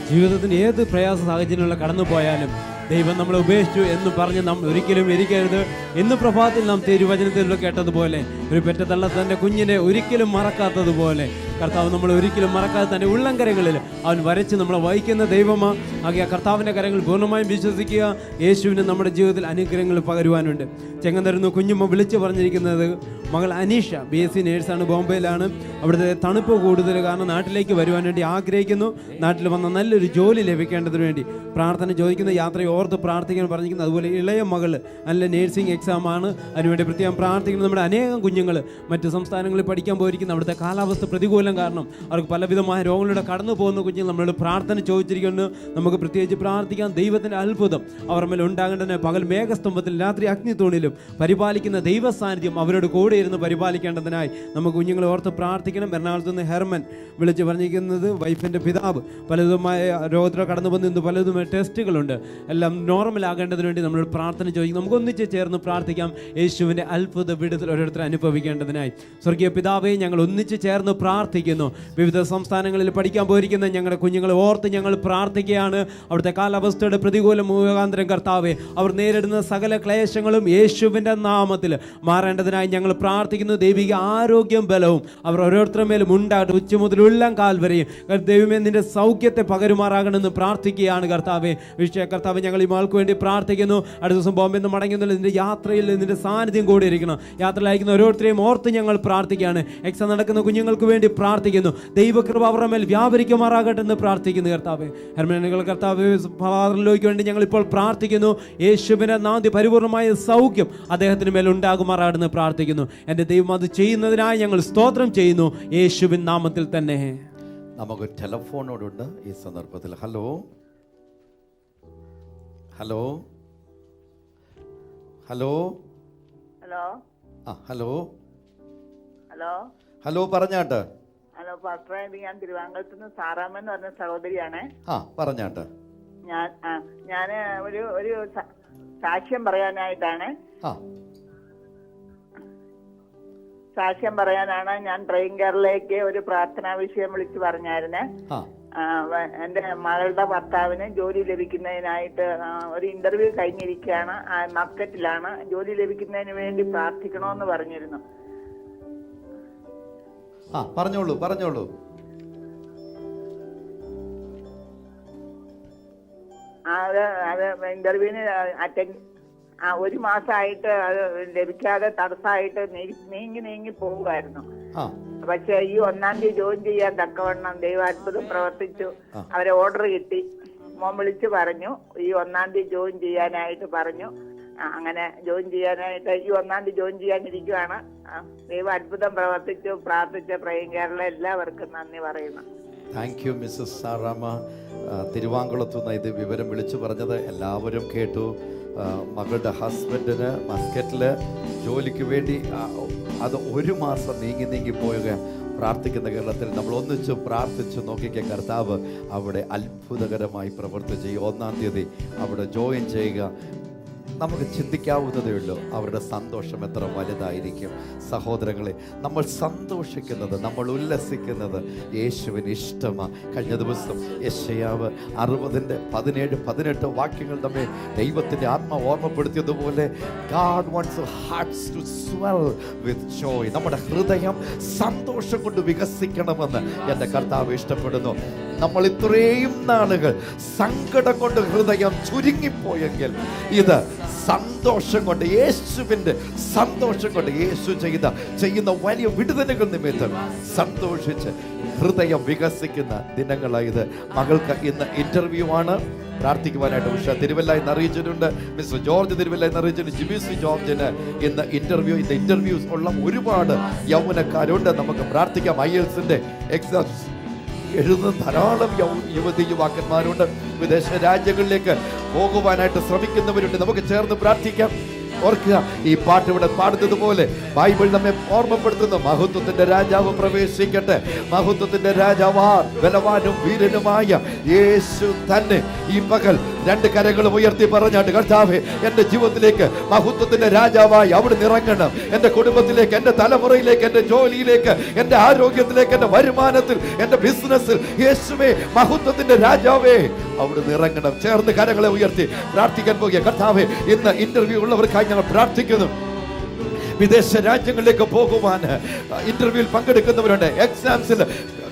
ജീവിതത്തിന് ഏത് പ്രയാസ സാഹചര്യങ്ങളിൽ കടന്നു പോയാലും ദൈവം നമ്മളെ ഉപേക്ഷിച്ചു എന്ന് പറഞ്ഞ് നാം ഒരിക്കലും ഇരിക്കരുത്. ഇന്ന് പ്രഭാതത്തിൽ നാം തിരുവചനത്തിൽ കേട്ടതുപോലെ ഒരു പെറ്റത്തള്ള തൻ്റെ കുഞ്ഞിനെ ഒരിക്കലും മറക്കാത്തതുപോലെ കർത്താവ് നമ്മൾ ഒരിക്കലും മറക്കാതെ തന്നെ ഉള്ളംകരങ്ങളിൽ അവൻ വരച്ച് നമ്മളെ വഹിക്കുന്ന ദൈവമാണ്. ആകെ കർത്താവിൻ്റെ കരങ്ങൾ പൂർണ്ണമായും വിശ്വസിക്കുക. യേശുവിന് നമ്മുടെ ജീവിതത്തിൽ അനുഗ്രഹങ്ങൾ പകരുവാനുണ്ട്. ചെങ്ങന്നരുന്ന് കുഞ്ഞുമ്മ വിളിച്ചു പറഞ്ഞിരിക്കുന്നത് മകൾ അനീഷ BSc നേഴ്സാണ്, ബോംബെയിലാണ്. അവിടുത്തെ തണുപ്പ് കൂടുതൽ കാരണം നാട്ടിലേക്ക് വരുവാൻ വേണ്ടി ആഗ്രഹിക്കുന്നു. നാട്ടിൽ വന്ന നല്ലൊരു ജോലി ലഭിക്കേണ്ടതിന് വേണ്ടി പ്രാർത്ഥന ചോദിക്കുന്ന, യാത്രയെ ഓർത്ത് പ്രാർത്ഥിക്കാൻ പറഞ്ഞിരിക്കുന്നു. അതുപോലെ ഇളയ മകൾ നല്ല നേഴ്സിംഗ് എക്സാമാണ്, അതിനുവേണ്ടി പ്രത്യേകം പ്രാർത്ഥിക്കുന്നു. നമ്മുടെ അനേകം കുഞ്ഞുങ്ങൾ മറ്റ് സംസ്ഥാനങ്ങളിൽ പഠിക്കാൻ പോയിരിക്കുന്നു. അവിടുത്തെ കാലാവസ്ഥ പ്രതികൂലം കാരണം അവർക്ക് പലവിധമായ രോഗങ്ങളിലൂടെ കടന്നു പോകുന്ന കുഞ്ഞുങ്ങൾ നമ്മളോട് പ്രാർത്ഥന ചോദിച്ചിരിക്കുന്നു. നമുക്ക് പ്രത്യേകിച്ച് പ്രാർത്ഥിക്കാം. ദൈവത്തിൻ്റെ അത്ഭുതം അവർ മേൽ ഉണ്ടാകേണ്ടതിന് പകൽ മേഘസ്തംഭത്തിൽ രാത്രി അഗ്നിത്തൂണിലും പരിപാലിക്കുന്ന ദൈവ സാന്നിധ്യം അവരോട് കൂടെ ഇരുന്ന് പരിപാലിക്കേണ്ടതിനായി നമുക്ക് കുഞ്ഞുങ്ങളെ ഓർത്ത് പ്രാർത്ഥിക്കണം. എറണാകുളത്ത് നിന്ന് ഹെർമൻ വിളിച്ച് പറഞ്ഞിരിക്കുന്നത് വൈഫിൻ്റെ പിതാവ് പലതുമായ രോഗത്തിലൂടെ കടന്നു വന്ന് ഇന്ന് പലതുമായ ടെസ്റ്റുകളുണ്ട്, എല്ലാം നോർമൽ ആകേണ്ടതിന് വേണ്ടി നമ്മൾ പ്രാർത്ഥന ചോദിക്കും. നമുക്ക് ഒന്നിച്ച് ചേർന്ന് പ്രാർത്ഥിക്കാം. യേശുവിൻ്റെ അത്ഭുത വിടുതൽ ഓരോരുത്തർ അനുഭവിക്കേണ്ടതിനായി. സ്വർഗീയ പിതാവേ, ഞങ്ങൾ ഒന്നിച്ച് ചേർന്ന് പ്രാർത്ഥിക്കുന്നു. വിവിധ സംസ്ഥാനങ്ങളിൽ പഠിക്കാൻ പോയിരിക്കുന്ന ഞങ്ങളുടെ കുഞ്ഞുങ്ങളെ ഓർത്ത് ഞങ്ങൾ പ്രാർത്ഥിക്കുകയാണ്. അവിടുത്തെ കാലാവസ്ഥയുടെ പ്രതികൂല മുഖാന്തരം കർത്താവേ, അവർ നേരിടുന്ന സകല ക്ലേശങ്ങളും യേശുവിൻ്റെ നാമത്തിൽ മാറേണ്ടതിനായി ഞങ്ങൾ പ്രാർത്ഥിക്കുന്നു. ദൈവിക ആരോഗ്യം ബലവും അവർ ഓരോരുത്തരുടെ മേലും ഉണ്ടാകട്ടെ. ഉച്ച മുതൽ ഉള്ളം കാൽ വരെയും ദൈവമേ നിന്റെ സൗഖ്യത്തെ പകരുമാറാകണമെന്ന് പ്രാർത്ഥിക്കുകയാണ് കർത്താവേ. വിഷയ കർത്താവ്, ഞങ്ങൾ ഈ മാൾക്ക് വേണ്ടി പ്രാർത്ഥിക്കുന്നു. അടുത്ത ദിവസം ബോംബെ നിന്ന് മടങ്ങുന്നില്ല, നിന്റെ യാത്രയിൽ നിന്റെ സാന്നിധ്യം കൂടി ഇരിക്കണം. യാത്രയിലയക്കുന്ന ഓരോരുത്തരെയും ഓർത്ത് ഞങ്ങൾ പ്രാർത്ഥിക്കുകയാണ്. എക്സാം നടക്കുന്ന കുഞ്ഞുങ്ങൾക്ക് വേണ്ടി പ്രാർത്ഥിക്കുന്നു. ദൈവകൃപ അവരുടെ മേൽ വ്യാപരിക്കുമാറാകട്ടെ എന്ന് പ്രാർത്ഥിക്കുന്നു കർത്താവേ. ഹെർമനുകൾ കർത്താവേ, ഫാദറിലേക്ക് വേണ്ടി ഞങ്ങൾ ഇപ്പോൾ പ്രാർത്ഥിക്കുന്നു. യേശുവിൻ്റെ നാമത്തിൽ പരിപൂർണമായ സൗഖ്യം അദ്ദേഹത്തിന് മേൽ ഉണ്ടാകുമാറാകട്ടെന്ന് പ്രാർത്ഥിക്കുന്നു. എൻ്റെ ദൈവം അത് ചെയ്യുന്നതിനായി ഞങ്ങൾ സ്തോത്രം ചെയ്യുന്നു, യേശുവിൻ നാമത്തിൽ തന്നെ. നമുക്ക് ടെലഫോണോടുണ്ട് ഈ സന്ദർഭത്തിൽ. Hello hello hello hello hello hello hello പറഞ്ഞാട്ട്. ഹലോ പാസ്റ്ററെ, ഇത് ഞാൻ തിരുവാങ്കലത്ത് നിന്ന് സാറാമ്മ എന്ന് പറഞ്ഞ സഹോദരിയാണേ. പറഞ്ഞാട്ട്. ഞാന് ഒരു സാക്ഷ്യം പറയാനായിട്ടാണ്. സാക്ഷ്യം പറയാനാണ് ഞാൻ പ്രേയിങ് കെയറിലേക്ക് ഒരു പ്രാർത്ഥനാ വിഷയം വിളിച്ചു പറഞ്ഞായിരുന്നേ. എന്റെ മകളുടെ ഭർത്താവിന് ജോലി ലഭിക്കുന്നതിനായിട്ട് ഒരു ഇന്റർവ്യൂ കഴിഞ്ഞിരിക്കുകയാണ്, മസ്കറ്റിലാണ്. ജോലി ലഭിക്കുന്നതിന് വേണ്ടി പ്രാർത്ഥിക്കണമെന്ന് പറഞ്ഞിരുന്നു. പറഞ്ഞോളൂ പറഞ്ഞോളൂ. അത് ഇന്റർവ്യൂവിന് അറ്റൻഡ് ഒരു മാസമായിട്ട് അത് ലഭിക്കാതെ തടസ്സമായിട്ട് നീങ്ങി പോവുമായിരുന്നു. പക്ഷെ ഈ 1-ാം തീയതി ജോയിൻ ചെയ്യാൻ തക്കവണ്ണം ദൈവം അത്ഭുതം പ്രവർത്തിച്ചു. അവരെ ഓർഡർ കിട്ടി. മോൻ വിളിച്ചു പറഞ്ഞു ഈ 1-ാം തീയതി ജോയിൻ ചെയ്യാനായിട്ട് പറഞ്ഞു. അങ്ങനെ ജോയിൻ ചെയ്യാനായിട്ട് ഈ 1-ാം തീയതി ജോയിൻ ചെയ്യാനിരിക്കുകയാണ്. ദൈവം അത്ഭുതം പ്രവർത്തിച്ചു. പ്രാർത്ഥിച്ച പ്രേയിങ് കെയറിലെ എല്ലാവർക്കും നന്ദി പറയുന്നു. Thank you Mrs Saramma. തിരുവാങ്കുളത്തുനിന്ന് ഇത് വിവരം വിളിച്ചു പറഞ്ഞത് എല്ലാവരും കേട്ടു. മകളുടെ ഹസ്ബൻഡിന് മസ്കറ്റിൽ ജോലിക്ക് വേണ്ടി അത് 1 മാസം നീങ്ങി പോവുക. പ്രാർത്ഥിക്കുന്ന കേരളത്തിൽ നമ്മൾ ഒന്നിച്ച് പ്രാർത്ഥിച്ച് നോക്കിയ കർത്താവ് അവിടെ അത്ഭുതകരമായി പ്രവർത്തിച്ച് 1-ാം തീയതി അവിടെ ജോയിൻ ചെയ്യുക. നമുക്ക് ചിന്തിക്കാവുന്നതേ ഉള്ളൂ അവരുടെ സന്തോഷം എത്ര വലുതായിരിക്കും. സഹോദരങ്ങളെ, നമ്മൾ സന്തോഷിക്കുന്നത്, നമ്മൾ ഉല്ലസിക്കുന്നത് യേശുവിന് ഇഷ്ടമാണ്. കഴിഞ്ഞ ദിവസം യെശയ്യാവ് 60:17-18 വാക്യങ്ങൾ നമ്മെ ദൈവത്തിൻ്റെ ആത്മ ഓർമ്മപ്പെടുത്തിയതുപോലെ God wants our hearts to swell with joy. നമ്മുടെ ഹൃദയം സന്തോഷം കൊണ്ട് വികസിക്കണമെന്ന് എൻ്റെ കർത്താവ് ഇഷ്ടപ്പെടുന്നു. നമ്മൾ ഇത്രയും നാളുകൾ സങ്കടം കൊണ്ട് ഹൃദയം ചുരുങ്ങിപ്പോയെങ്കിൽ ഇത് സന്തോഷം കൊണ്ട്, യേശുവിൻ്റെ സന്തോഷം കൊണ്ട്, യേശു ചെയ്യുന്ന വലിയ വിടുതലുകൾ നിമിത്തം സന്തോഷിച്ച് ഹൃദയം വികസിക്കുന്ന ദിനങ്ങളായത്. മകൾക്ക് ഇന്ന് ഇന്റർവ്യൂ ആണ്. പ്രാർത്ഥിക്കുവാനായിട്ട് ഉഷ തിരുവല്ല എന്ന് അറിയിച്ചിട്ടുണ്ട്. മിസ്റ്റർ ജോർജ് തിരുവല്ല എന്ന് അറിയിച്ചിട്ടുണ്ട്. ജിബിസി ജോർജിന് ഇന്ന് ഇന്റർവ്യൂസ് ഉള്ള ഒരുപാട് യൗവനക്കാരുണ്ട്. നമുക്ക് പ്രാർത്ഥിക്കാം. IELTS എക്സാംസ് എഴുതുന്ന ധാരാളം യുവാക്കന്മാരുണ്ട്. വിദേശ രാജ്യങ്ങളിലേക്ക് പോകുവാനായിട്ട് ശ്രമിക്കുന്നവരുണ്ട്. നമുക്ക് ചേർന്ന് പ്രാർത്ഥിക്കാം. ഓർക്കുക, ഈ പാട്ട് ഇവിടെ പാടുന്നത് പോലെ ബൈബിൾ നമ്മെ ഓർമ്മപ്പെടുത്തുന്നു. മഹത്വത്തിന്റെ രാജാവ് പ്രവേശിക്കട്ടെ. മഹത്വത്തിന്റെ രാജാവാ ബലവാനും വീരനുമായ യേശു തന്നെ ഈ പകൽ 2 കരങ്ങളും ഉയർത്തി പറഞ്ഞാട്ട്, കർത്താവേ, എന്റെ ജീവിതത്തിലേക്ക് മഹത്വത്തിന്റെ രാജാവായി അവിടെ ഇറങ്ങണം. എന്റെ കുടുംബത്തിലേക്ക്, എന്റെ തലമുറയിലേക്ക്, എന്റെ ജോലിയിലേക്ക്, എന്റെ ആരോഗ്യത്തിലേക്ക്, എന്റെ വരുമാനത്തിൽ, എന്റെ ബിസിനസ്സിൽ യേശുവേ മഹത്വത്തിന്റെ രാജാവേ അവിടെ ഇറങ്ങണം. ചേർന്ന് കരങ്ങളെ ഉയർത്തി പ്രാർത്ഥിക്കാൻ പോകുക. കർത്താവേ, ഇന്ന് ഇന്റർവ്യൂ ഉള്ളവർക്കായി ഞങ്ങൾ പ്രാർത്ഥിക്കുന്നു. വിദേശ രാജ്യങ്ങളിലേക്ക് പോകുവാൻ ഇന്റർവ്യൂവിൽ പങ്കെടുക്കുന്നവരുണ്ട്. എക്സാംസിൽ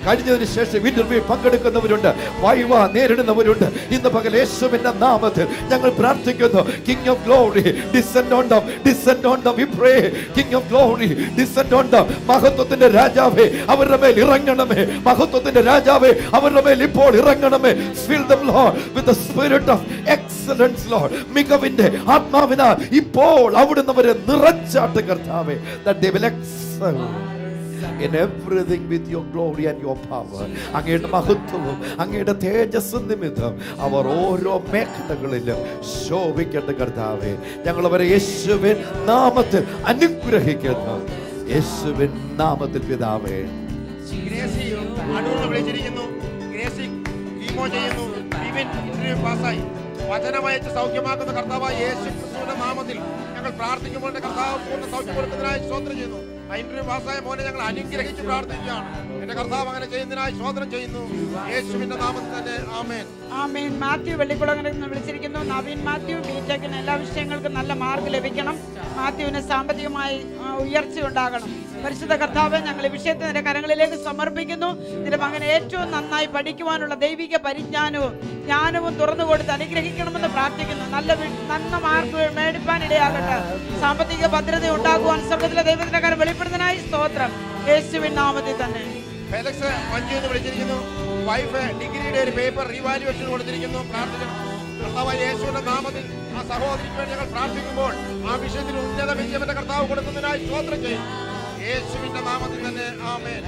കഴിഞ്ഞതിന് ശേഷം ഇന്റർവ്യൂ പങ്കെടുക്കുന്നവരുണ്ട്, വൈവ നേരിടുന്നവരുണ്ട്. ഇന്ന് പകൽ യേശുവിന്റെ നാമത്തിൽ ഞങ്ങൾ പ്രാർത്ഥിക്കുന്നു. King of glory descend on them, descend on them. V pray king of glory descend on them. മഹത്വത്തിന്റെ രാജാവേ അവരുടെ മേൽ ഇറങ്ങണമേ. മഹത്വത്തിന്റെ രാജാവേ അവരുടെ മേൽ ഇപ്പോൾ ഇറങ്ങണമേ. Fill them Lord with the spirit of excellence Lord. മികവിന്റെ ആത്മാവിനാൽ ഇപ്പോൾ അവിടുന്ന് അവരെ നിറച്ചാട്ട് കർത്താവേ. That they will excel in everything with your glory and your power. അങ്ങയുടെ മഹത്വവും അങ്ങയുടെ തേജസ്സും നിമിത്തം അവർ ഓരോ മേഖലകളിലും ശോഭിക്കട്ടെ കർത്താവേ. ഞങ്ങൾ അവരെ യേശുവിൻ നാമത്തിൽ അനുഗ്രഹിക്കുന്നു. യേശുവിൻ നാമത്തിൽ പിതാവേ. ഗ്രേസി അടൂർന്ന് വിളിച്ചിരിക്കുന്നു. ഗ്രേസി കീമോ ചെയ്യുന്നു. വിവിൻ ഇന്റർവ്യൂ പാസ്സായി. വചനമയച്ച് സൗഖ്യമാക്കുന്ന കർത്താവായ യേശു ക്രിസ്തുവിന്റെ നാമത്തിൽ ഞങ്ങൾ പ്രാർത്ഥിക്കുമ്പോൾ കർത്താവ് പൂർണ്ണ സൗഖ്യം കൊടുക്കുന്നതിനായി സ്തോത്രം ചെയ്യുന്നു. ആ ഇന്റർവ്യൂ പാസ്സായ മോനെ ഞങ്ങൾ അനുഗ്രഹിച്ച് പ്രാർത്ഥിക്കുകയാണ്. എന്റെ കർത്താവ് അങ്ങനെ ചെയ്യുന്നതിനായി സ്തോത്രം ചെയ്യുന്നു. യേശുവിന്റെ നാമത്തിൽ തന്നെ ആമേൻ. ആമേൻ. മാത്യു വെള്ളിക്കുളങ്ങളിൽ നിന്ന് വിളിച്ചിരിക്കുന്നു. നവീൻ മാത്യു ബിടെക്കിന് എല്ലാ വിഷയങ്ങൾക്കും നല്ല മാർക്ക് ലഭിക്കണം. മാത്യുവിന് സാമ്പത്തികമായി ഉയർച്ച ഉണ്ടാകണം. പരിശുദ്ധ കർത്താവ് ഞങ്ങൾ ഈ വിഷയത്തെ നിന്റെ കരങ്ങളിലേക്ക് സമർപ്പിക്കുന്നു. നിന്റെ മകൻ ഏറ്റവും നന്നായി പഠിക്കുവാനുള്ള ദൈവിക പരിജ്ഞാനവും ജ്ഞാനവും തുറന്നു കൊടുത്ത് അനുഗ്രഹിക്കണമെന്ന് പ്രാർത്ഥിക്കുന്നു. നല്ല മാർക്ക് മേടിപ്പാൻ ഇടയാകട്ടെ. സാമ്പത്തിക ഭദ്രത ഉണ്ടാകുവാൻ സ്വർഗ്ഗത്തിലെ ദൈവത്തിന്റെ കരം വെളിപ്പെടുന്നതിനായി സ്തോത്രം. യേശുവിൻ നാമത്തിൽ തന്നെ. ഫെലിക്സ് മഞ്ജു എന്ന് വിളിച്ചിരിക്കുന്നു. വൈഫ് ഡിഗ്രിയുടെ ഒരു പേപ്പർ റീവാലുവേഷൻ കൊടുത്തിരിക്കുന്നു. പ്രാർത്ഥിക്കണം. കർത്താവായ യേശുവിന്റെ നാമത്തിൽ ആ സഹോദരിക്ക് വേണ്ടി ഞങ്ങൾ പ്രാർത്ഥിക്കുമ്പോൾ ആ വിഷയത്തിൽ ഉന്നത വിജയത്തിന്റെ കർത്താവ് കൊടുക്കുന്നതിനായി സ്തോത്രം ചെയ്യും. യേശുവിന്റെ നാമത്തിൽ തന്നെ ആമേൻ.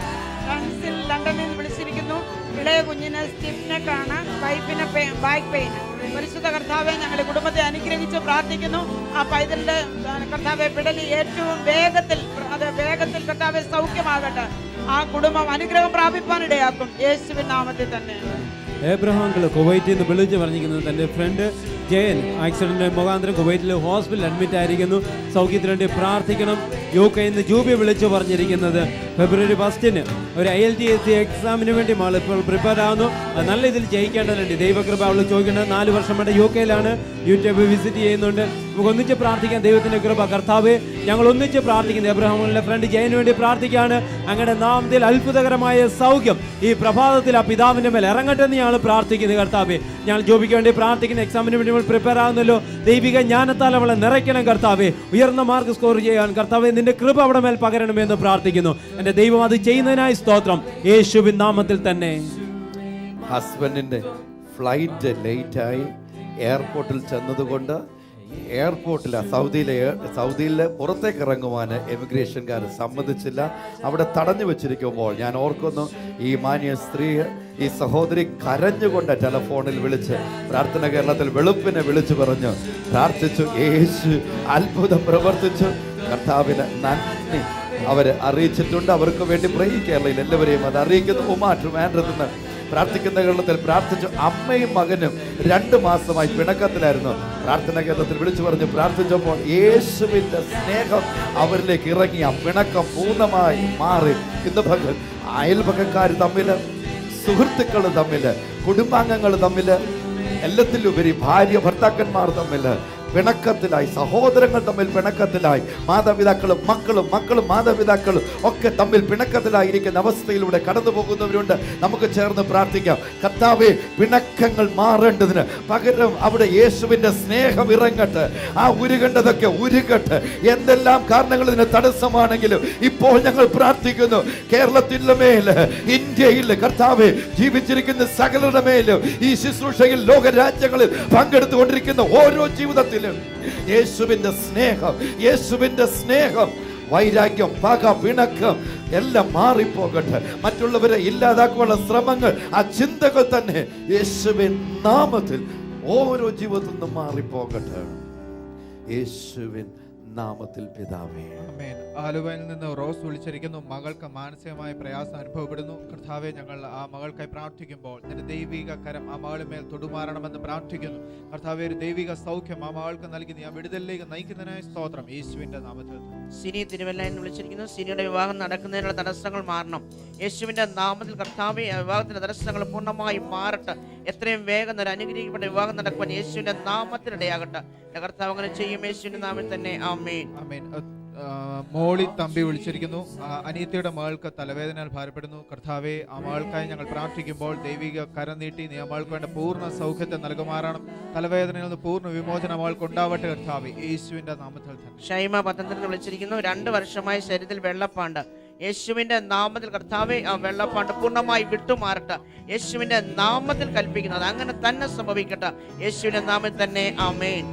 ഫ്രാൻസിൽ ലണ്ടനിൽ നിന്ന് വിളിച്ചിരിക്കുന്നു. ഇളയ കുഞ്ഞിന് സ്റ്റിഫ്നെക്കാണ്, വൈഫിന് ബാക്ക് പെയിൻ. പരിശുദ്ധ കർത്താവെ ഞങ്ങൾ കുടുംബത്തെ അനുഗ്രഹിച്ച് പ്രാർത്ഥിക്കുന്നു. ആ പൈതലിന്റെ കർത്താവെ പിടലി ഏറ്റവും വേഗത്തിൽ കർത്താവെ സൗഖ്യമാകട്ടെ. ആ കുടുംബം അനുഗ്രഹം പ്രാപിപ്പാനിടയാക്കും. യേശുവിൻ നാമത്തിൽ തന്നെ. ഏബ്രഹാം കുവൈറ്റിൽ നിന്ന് വിളിച്ച് പറഞ്ഞിരിക്കുന്നത് തൻ്റെ ഫ്രണ്ട് ജയൻ ആക്സിഡന്റ് മുഖാന്തരം കുവൈറ്റിൽ ഹോസ്പിറ്റലിൽ അഡ്മിറ്റ് ആയിരിക്കുന്നു. സൗഖ്യത്തിന് വേണ്ടി പ്രാർത്ഥിക്കണം. UK ഇന്ന് ജൂബി വിളിച്ചു പറഞ്ഞിരിക്കുന്നത് ഫെബ്രുവരി 1 ഒരു IELTS എക്സാമിന് വേണ്ടി മകൾ ഇപ്പോൾ പ്രിപ്പയർ ആകുന്നു. അത് നല്ല ഇതിൽ ജയിക്കേണ്ടതുണ്ട്. ദൈവകൃപ അവൾ ചോദിക്കേണ്ടത് 4 വർഷം കൊണ്ട് UK യൂട്യൂബ് വിസിറ്റ് ചെയ്യുന്നുണ്ട്. നമുക്ക് ഒന്നിച്ച് പ്രാർത്ഥിക്കാം. ദൈവത്തിന്റെ കൃപ കർത്താവേ ഞങ്ങൾ ഒന്നിച്ച് പ്രാർത്ഥിക്കുന്നു. എബ്രഹാമിന്റെ ഫ്രണ്ട് ജയന് വേണ്ടി പ്രാർത്ഥിക്കുകയാണ്. അങ്ങയുടെ നാമത്തിൽ അത്ഭുതകരമായ സൗഖ്യം ഈ പ്രഭാതത്തിൽ ആ പിതാവിന്റെ മേൽ ഇറങ്ങട്ടെ എന്ന് ഞങ്ങൾ പ്രാർത്ഥിക്കുന്നു. കർത്താവേ ഞങ്ങൾ ജോബിക്ക് വേണ്ടി പ്രാർത്ഥിക്കുന്ന എക്സാമിന് വേണ്ടി നമ്മൾ പ്രിപ്പയർ ആകുന്നല്ലോ. ദൈവിക ജ്ഞാനത്താൽ അവളെ നിറയ്ക്കണം കർത്താവേ. ഉയർന്ന മാർക്ക് സ്കോർ ചെയ്യാൻ കർത്താവേ നിന്റെ കൃപ അവിടെ മേൽ പകരണമെന്ന് പ്രാർത്ഥിക്കുന്നു. എന്റെ ദൈവം അത് ചെയ്യുന്നതിനായി സ്തോത്രം. യേശുവിൻ നാമത്തിൽ തന്നെ. ഹസ്ബൻഡിന്റെ ഫ്ലൈറ്റ് ലേറ്റായി എയർപോർട്ടിൽ ചെന്നതുകൊണ്ട് സൗദിയിലെ പുറത്തേക്ക് ഇറങ്ങുവാൻ എമിഗ്രേഷൻകാർ സമ്മതിച്ചില്ല. അവിടെ തടഞ്ഞു വെച്ചിരിക്കുമ്പോൾ ഞാൻ ഓർക്കുന്നു, ഈ മാന്യ സ്ത്രീ ഈ സഹോദരി കരഞ്ഞുകൊണ്ട് ടെലഫോണിൽ വിളിച്ച് പ്രാർത്ഥന കേരളത്തിൽ വെളുപ്പിനെ വിളിച്ചു പറഞ്ഞു പ്രാർത്ഥിച്ചു. യേശു അത്ഭുതം പ്രവർത്തിച്ചു. കർത്താവിന് നന്ദി അവർ അറിയിച്ചിട്ടുണ്ട്. അവർക്ക് വേണ്ടി പ്രൈ കേരളയിൽ എല്ലാവരെയും അത് അറിയിക്കുന്നു. ഉമാൻഡ്രത്തിൽ പ്രാർത്ഥിക്കുന്ന കേരളത്തിൽ പ്രാർത്ഥിച്ചു. അമ്മയും മകനും 2 മാസമായി പിണക്കത്തിലായിരുന്നു. പ്രാർത്ഥന കേന്ദ്രത്തിൽ വിളിച്ചു പറഞ്ഞു പ്രാർത്ഥിച്ചപ്പോൾ യേശുവിന്റെ സ്നേഹം അവരിലേക്ക് ഇറങ്ങി. ആ പിണക്കം പൂർണ്ണമായി മാറി. ഇന്ന് പകൽ അയൽപക്കക്കാർ തമ്മിൽ, സുഹൃത്തുക്കൾ തമ്മിൽ, കുടുംബാംഗങ്ങൾ തമ്മിൽ, എല്ലാത്തിലുപരി ഭാര്യ ഭർത്താക്കന്മാർ തമ്മിൽ പിണക്കത്തിലായി, സഹോദരങ്ങൾ തമ്മിൽ പിണക്കത്തിലായി, മാതാപിതാക്കളും മക്കളും മാതാപിതാക്കളും ഒക്കെ തമ്മിൽ പിണക്കത്തിലായിരിക്കുന്ന അവസ്ഥയിലൂടെ കടന്നു പോകുന്നവരുണ്ട്. നമുക്ക് ചേർന്ന് പ്രാർത്ഥിക്കാം. കർത്താവേ പിണക്കങ്ങൾ മാറേണ്ടതിന് പകരം അവിടെ യേശുവിന്റെ സ്നേഹം ഇറങ്ങട്ടെ. ആ ഉരുകേണ്ടതൊക്കെ ഉരുകട്ടെ. എന്തെല്ലാം കാരണങ്ങൾ ഇതിന് തടസ്സമാണെങ്കിലും ഇപ്പോൾ ഞങ്ങൾ പ്രാർത്ഥിക്കുന്നു. കേരളത്തിന്റെ മേല്, ഇന്ത്യയിൽ കർത്താവേ ജീവിച്ചിരിക്കുന്ന സകലരുടെ മേലും ഈ ശുശ്രൂഷയിൽ ലോകരാജ്യങ്ങളിൽ പങ്കെടുത്തുകൊണ്ടിരിക്കുന്ന ഓരോ ജീവിതത്തിൽ യേശുവിന്റെ സ്നേഹം വൈരാഗ്യം, പക, പിണക്കം എല്ലാം മാറിപ്പോകട്ടെ. മറ്റുള്ളവരെ ഇല്ലാതാക്കാനുള്ള ശ്രമങ്ങൾ, ആ ചിന്തകൾ തന്നെ യേശുവിൻ നാമത്തിൽ ഓരോ ജീവിതത്തിൽ നിന്നും മാറിപ്പോകട്ടെ. യേശുവിൻ നാമത്തിൽ പിതാവേ. ആമേൻ. ആലുവയിൽ നിന്ന് റോസ് വിളിച്ചിരിക്കുന്നു. മകൾക്ക് മാനസികമായ പ്രയാസം അനുഭവപ്പെടുന്നു. കർത്താവെ ഞങ്ങൾ ആ മകൾക്കായി പ്രാർത്ഥിക്കുമ്പോൾ നിന്റെ ദൈവിക കരം ആ മകളുമേൽ തൊടുമാറണമെന്ന് പ്രാർത്ഥിക്കുന്നു. കർത്താവെ ഒരു ദൈവിക സൗഖ്യം ആ മകൾക്ക് നൽകി ആ വിടുതലിലേക്ക് നയിക്കുന്നതിനായി സ്തോത്രം. യേശുവിന്റെ നാമത്തിൽ. സിനി തിരുവല്ലയിൽ വിളിച്ചിരിക്കുന്നു. സിനിയുടെ വിവാഹം നടക്കുന്നതിനുള്ള തടസ്സങ്ങൾ മാറണം. യേശുവിന്റെ നാമത്തിൽ കർത്താവെ വിവാഹത്തിന്റെ തടസ്സങ്ങൾ പൂർണ്ണമായി മാറട്ടെ. എത്രയും വേഗം ഒരു അനുഗ്രഹിക്കപ്പെട്ട വിവാഹം നടക്കുവാൻ യേശുവിന്റെ നാമത്തിൽ ഇടയാകട്ടെ. കർത്താവ് അങ്ങനെ ചെയ്യും. യേശുവിന്റെ നാമത്തിൽ തന്നെ ആമേൻ. ആമേൻ. മോളി തമ്പി വിളിച്ചിരിക്കുന്നു. അനിയത്തിയുടെ മകൾക്ക് തലവേദനയാൽ ഭാരപ്പെടുന്നു. കർത്താവെ, ആ മകൾക്കായി ഞങ്ങൾ പ്രാർത്ഥിക്കുമ്പോൾ ദൈവിക കരം നീട്ടി നീ ആ മകൾക്ക് വേണ്ട പൂർണ്ണ സൗഖ്യത്തെ നൽകുമാറാണ്. തലവേദനയിൽ നിന്ന് പൂർണ്ണ വിമോചനം അവൾക്ക് ഉണ്ടാവട്ടെ കർത്താവെ, യേശുവിന്റെ നാമത്തിൽ തന്നെ. ഷൈമ പത്തനംതിട്ട വിളിച്ചിരിക്കുന്നു. 2 വർഷമായി ശരീരത്തിൽ വെള്ളപ്പാണ്ട്. യേശുവിന്റെ നാമത്തിൽ കർത്താവെ, ആ വെള്ളപ്പാണ്ട് പൂർണ്ണമായി വിട്ടുമാറട്ടെ. യേശുവിന്റെ നാമത്തിൽ കൽപ്പിക്കുന്നത് അങ്ങനെ തന്നെ സംഭവിക്കട്ടെ. യേശുവിന്റെ നാമത്തിൽ തന്നെ ആമേൻ.